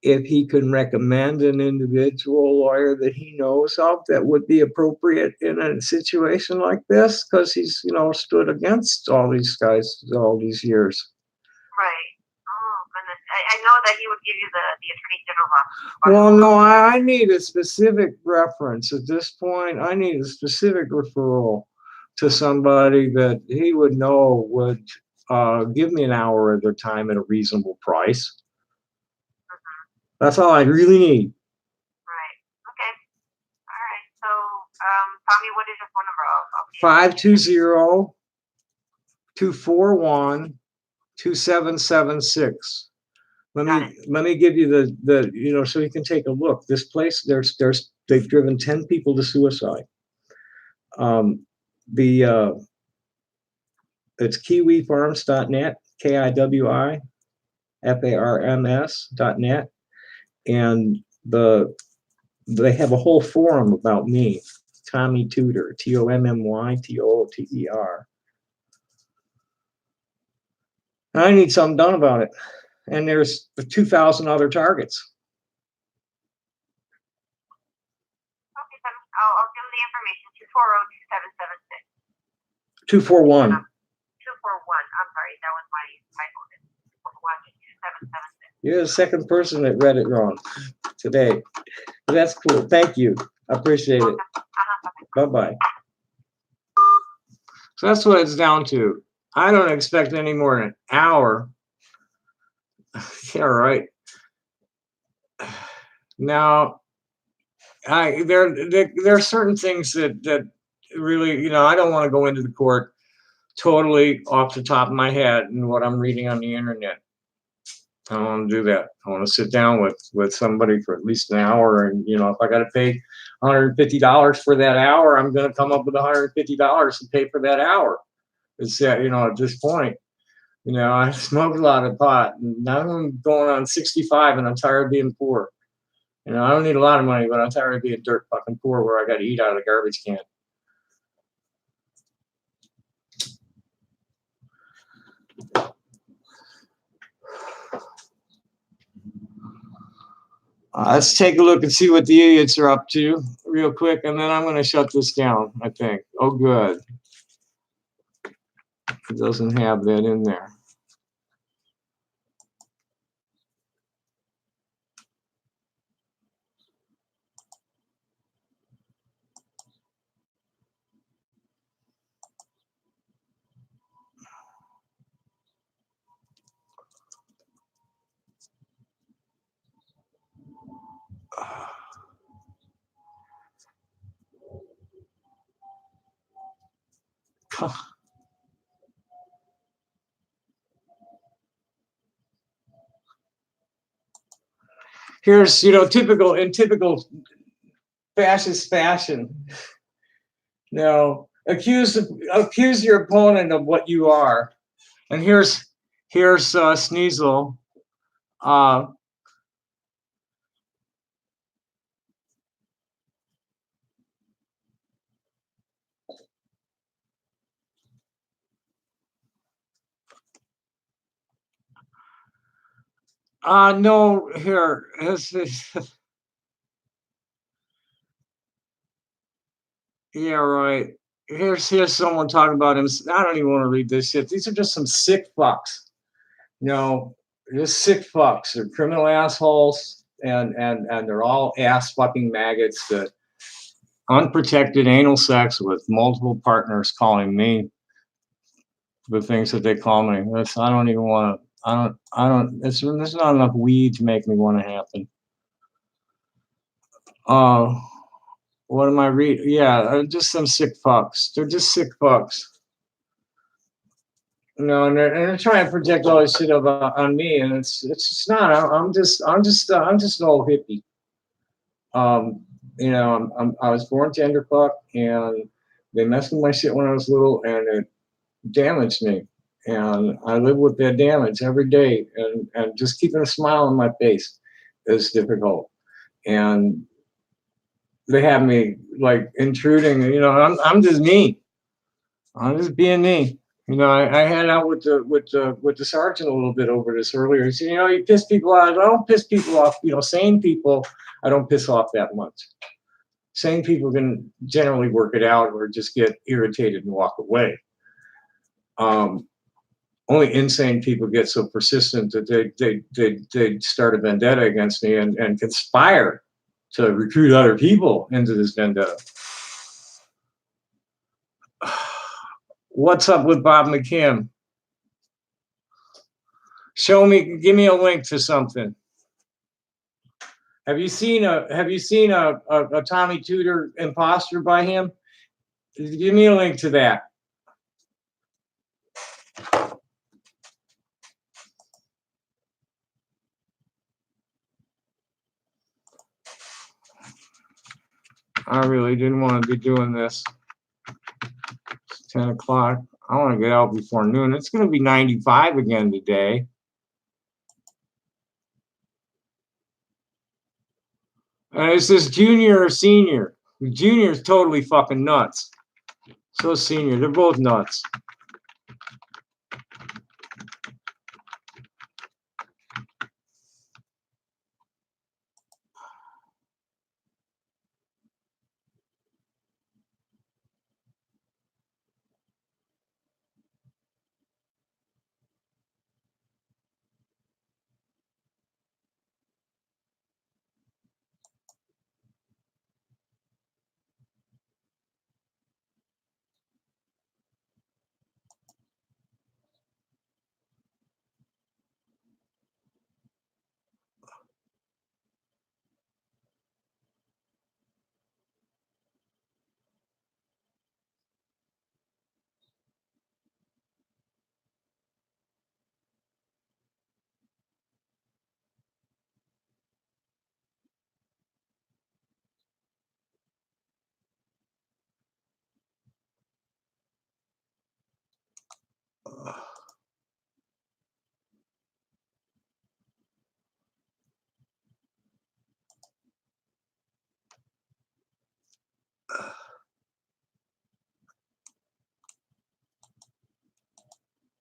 if he can recommend an individual lawyer that he knows of that would be appropriate in a situation like this, because he's stood against all these guys all these years. Right. Oh goodness. I know that he would give you the Attorney General's office. Well, no, I need a specific reference at this point. I need a specific referral to somebody that he would know would give me an hour of their time at a reasonable price. That's all I really need. Right. Okay. All right. So, Tommy, what is your phone number? 520-241-2776. Let me give you the so you can take a look. This place, they've driven 10 people to suicide. It's kiwifarms.net, KIWIFARMS.net, and they have a whole forum about me, Tommy Tudor, TOMMYTOOTER. I need something done about it. And there's 2,000 other targets. Okay, so I'll give them the information. 240-2776. 241. 241. I'm sorry, that was my phone. 241-2776. You're the second person that read it wrong today. That's cool. Thank you. I appreciate it. Bye-bye. So that's what it's down to. I don't expect any more than an hour. Yeah, right. Now, there are certain things that really, you know, I don't want to go into the court totally off the top of my head and what I'm reading on the internet. I don't want to do that. I want to sit down with somebody for at least an hour, and you know, if I got to pay $150 for that hour, I'm going to come up with $150 to pay for that hour. It's you know, at this point, you know, I smoke a lot of pot, and now I'm going on 65, and I'm tired of being poor. You know, I don't need a lot of money, but I'm tired of being dirt fucking poor, where I got to eat out of a garbage can. Let's take a look and see what the idiots are up to real quick, and then I'm going to shut this down, I think. Oh, good. It doesn't have that in there. Here's, you know, in typical fascist fashion, you know, accuse your opponent of what you are. And here's Sneasel. No, here. Yeah, right. Here's someone talking about him. I don't even want to read this shit. These are just some sick fucks. You know, just sick fucks. They're criminal assholes, and they're all ass fucking maggots that unprotected anal sex with multiple partners calling me the things that they call me. I don't even want to. I don't. There's not enough weed to make me want to happen. What am I reading? Yeah, just some sick fucks. They're just sick fucks. You know, and they're trying to project all this shit on me, and it's just not. I'm just an old hippie. You know, I was born tenderfuck, and they messed with my shit when I was little, and it damaged me, and I live with that damage every day, and just keeping a smile on my face is difficult, and they have me like intruding. You know, I'm just me. I'm just being me. You know, I had out with the sergeant a little bit over this earlier. He said, you know, you piss people off. I don't piss people off. You know, sane people, I don't piss off that much. Sane people can generally work it out or just get irritated and walk away. Only insane people get so persistent that they start a vendetta against me and conspire to recruit other people into this vendetta. What's up with Bob McKim? Show me, give me a link to something. Have you seen a Tommy Tudor imposter by him? Give me a link to that. I really didn't want to be doing this. It's 10 o'clock. I want to get out before noon. It's going to be 95 again today. And is this junior or senior? The junior is totally fucking nuts. So senior, they're both nuts.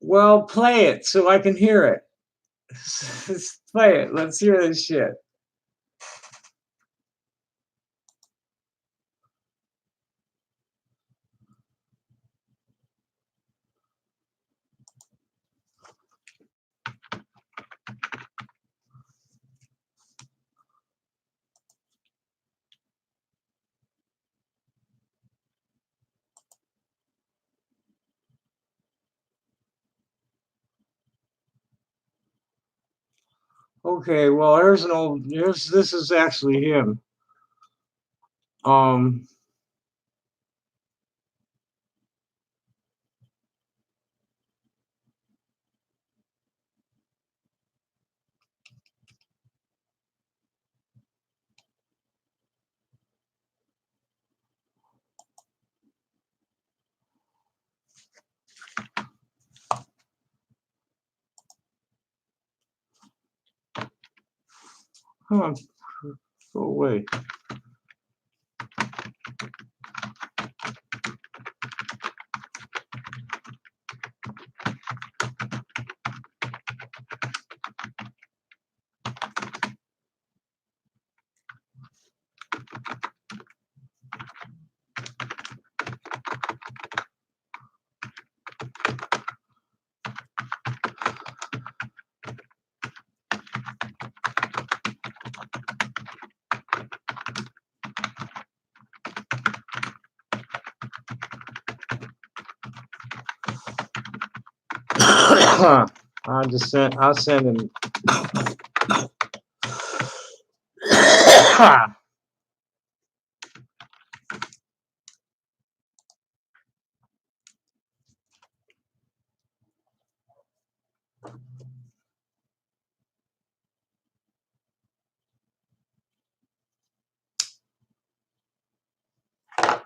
Well, play it so I can hear it. Play it. Let's hear this shit. Okay, well, this is actually him. Um, come on, go away. I'll send him.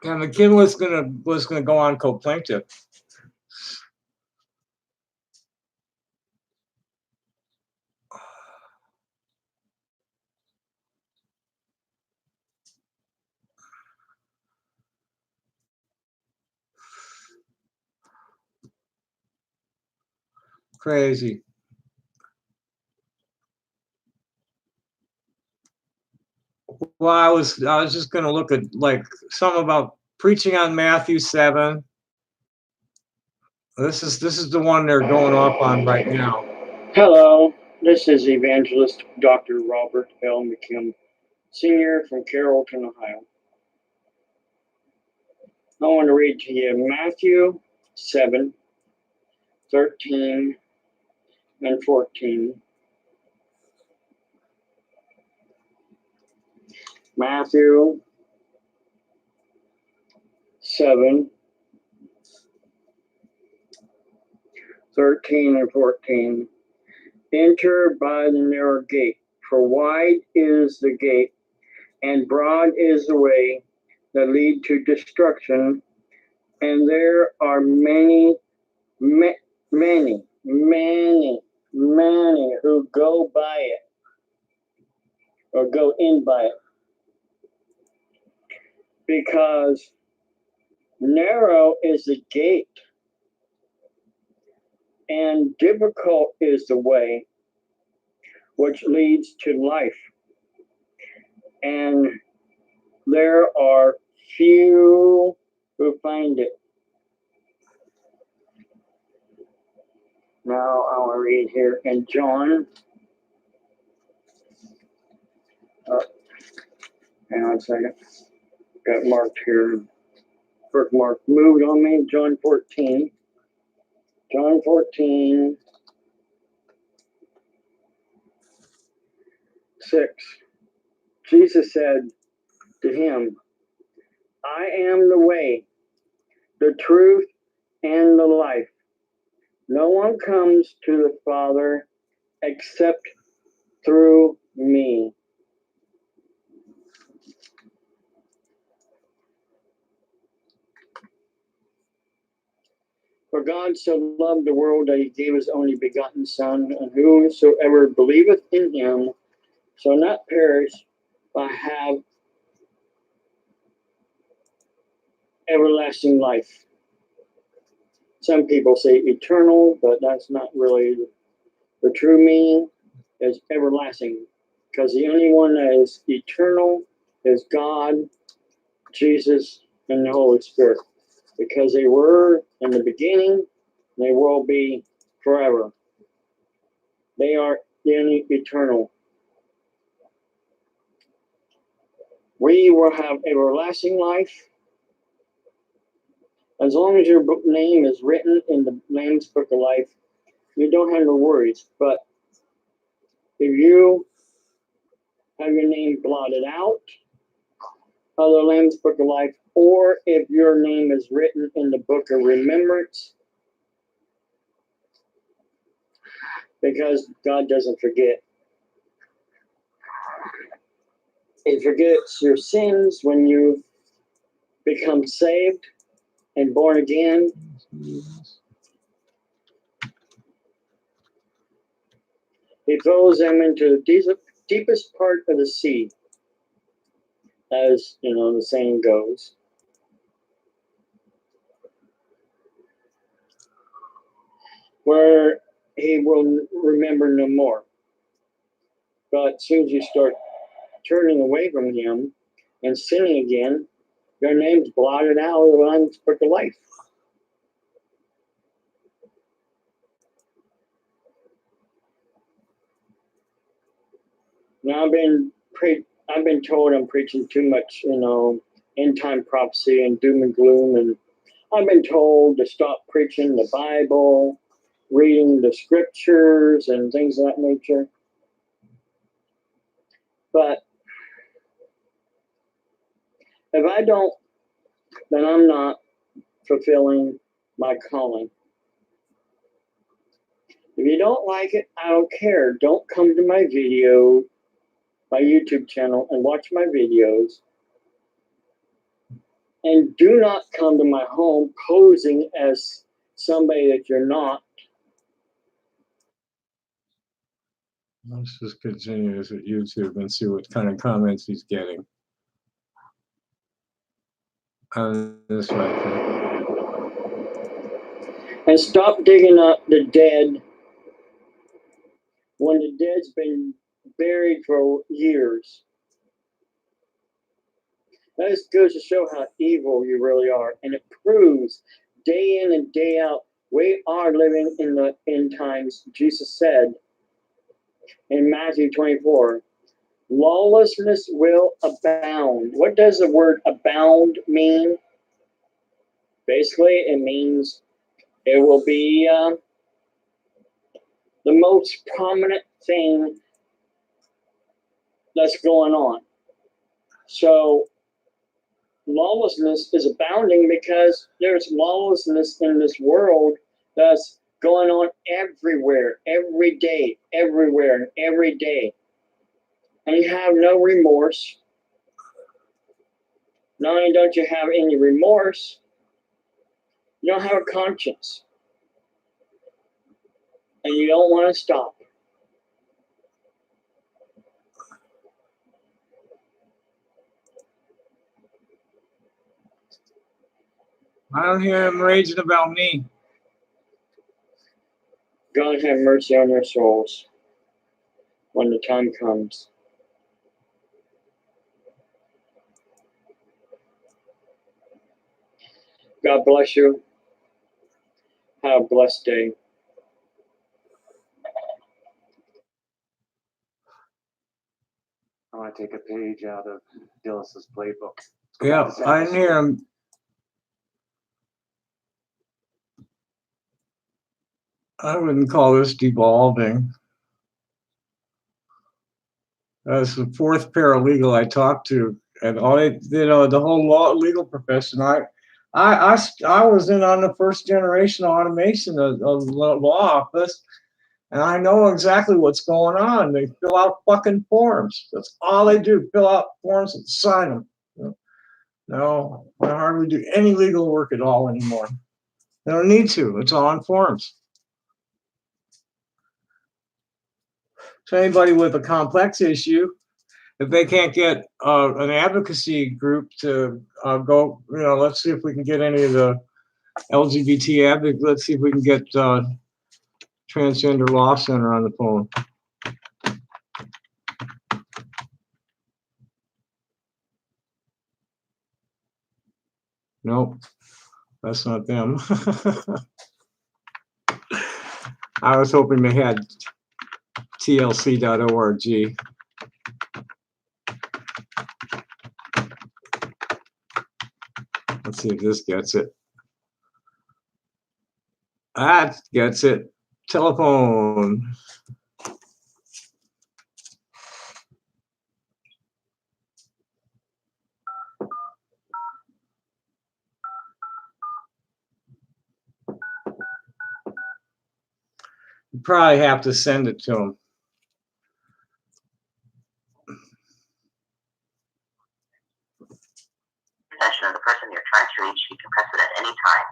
And the kid was gonna go on co-plaintiff. Crazy. Well, I was just gonna look at like something about preaching on Matthew 7. This is the one they're going off on right now. Hello, this is Evangelist Dr. Robert L. McKim, Senior from Carrollton, Ohio. I want to read to you Matthew 7, 13, and 14. Matthew 7, 13, and 14. Enter by the narrow gate, for wide is the gate, and broad is the way that lead to destruction, and there are many who go by it or go in by it, because narrow is the gate and difficult is the way which leads to life, and there are few who find it. Now I'll read here in John. Hang on a second. Got marked here. First mark moved on me. John 14. John 14, 6. Jesus said to him, I am the way, the truth, and the life. No one comes to the Father except through me. For God so loved the world that he gave his only begotten Son, and whosoever believeth in him shall not perish, but have everlasting life. Some people say eternal, but that's not really the true meaning. Is everlasting, because the only one that is eternal is God, Jesus, and the Holy Spirit, because they were in the beginning, they will be forever. They are the only eternal. We will have everlasting life as long as your name is written in the Lamb's Book of Life. You don't have no worries. But if you have your name blotted out of the Lamb's Book of Life, or if your name is written in the Book of Remembrance, because God doesn't forget. He forgets your sins when you become saved and born again. He throws them into the deepest part of the sea, as you know the saying goes. Where he will remember no more. But as soon as you start turning away from him and sinning again, your name's blotted out of the Lamb's Book of Life. Now I've been told I'm preaching too much, end time prophecy and doom and gloom, and I've been told to stop preaching the Bible, reading the scriptures and things of that nature. But if I don't, then I'm not fulfilling my calling. If you don't like it, I don't care. Don't come to my YouTube channel and watch my videos. And do not come to my home posing as somebody that you're not. Let's just continue this at YouTube and see what kind of comments he's getting. This right here. And stop digging up the dead when the dead's been buried for years. That just goes to show how evil you really are. And it proves day in and day out, we are living in the end times. Jesus said in Matthew 24, lawlessness will abound. What does the word abound mean? Basically, it means it will be the most prominent thing that's going on. So lawlessness is abounding because there's lawlessness in this world that's going on everywhere, every day, everywhere, and every day. And you have no remorse. Not only don't you have any remorse, you don't have a conscience. And you don't want to stop. I don't hear him raging about me. God have mercy on their souls when the time comes. God bless you. Have a blessed day. I want to take a page out of Dillis's playbook. Yeah, I didn't hear him. I wouldn't call this devolving. As the fourth paralegal I talked to, and the whole legal profession. I was in on the first generation automation of the law office, and I know exactly what's going on. They fill out fucking forms. That's all they do: fill out forms and sign them. No, I hardly do any legal work at all anymore. They don't need to. It's all on forms. So anybody with a complex issue, if they can't get an advocacy group to go, let's see if we can get any of the LGBT advocate. Let's see if we can get Transgender Law Center on the phone. Nope, that's not them. I was hoping they had tlc.org. Let's see if this gets it. That gets it. Telephone. You probably have to send it to them. Attention of the person you're trying to reach, you can press it at any time.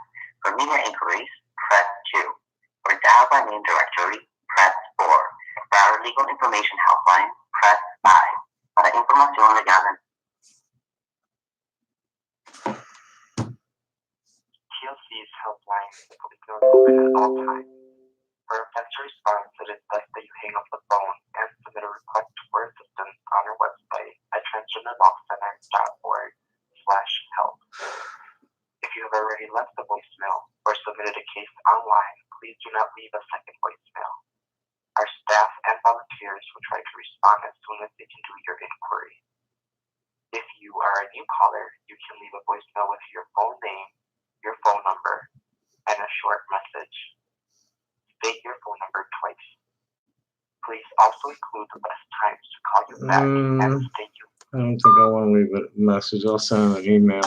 For media inquiries, press 2. For dial by name directory, press 4. For our legal information helpline, press 5. Para información legal en TLC's helpline is open at all times. For a faster response, it is best that you hang up the phone and submit a request for assistance on our website at transgenderlawcenter.org/help. If you have already left a voicemail or submitted a case online, please do not leave a second voicemail. Our staff and volunteers will try to respond as soon as they can do your inquiry. If you are a new caller, you can leave a voicemail with your full name, your phone number, and a short message. State your phone number twice. Please also include the best times to call you back and state you. I don't think I want to leave a message. I'll send an email.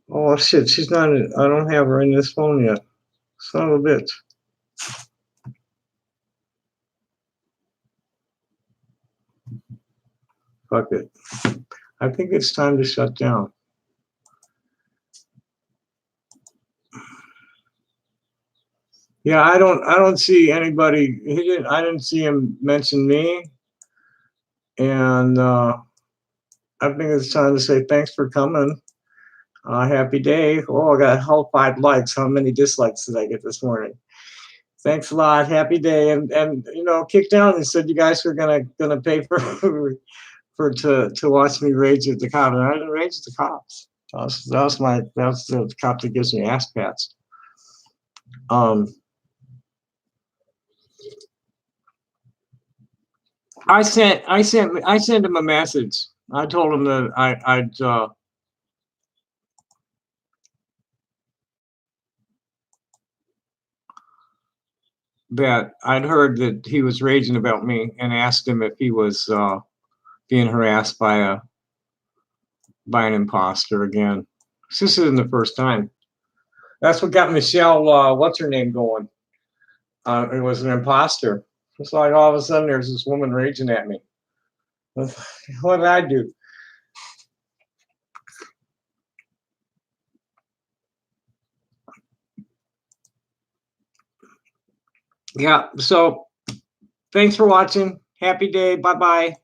Oh shit, she's not in, I don't have her in this phone yet. Son of a bitch. Fuck it. I think it's time to shut down. Yeah, I don't see anybody. I didn't see him mention me. And I think it's time to say thanks for coming. Happy day. Oh, I got all 5 likes. How many dislikes did I get this morning? Thanks a lot. Happy day. And you know, kicked down and said you guys were gonna pay to watch me rage at the cops. And I didn't rage at the cops. That's the cop that gives me ass pats. I sent him a message. I told him that I'd heard that he was raging about me and asked him if he was being harassed by an imposter again. This isn't the first time. That's what got Michelle, what's her name, going. It was an imposter. It's like all of a sudden there's this woman raging at me. What did I do? Yeah, so thanks for watching. Happy day. Bye-bye.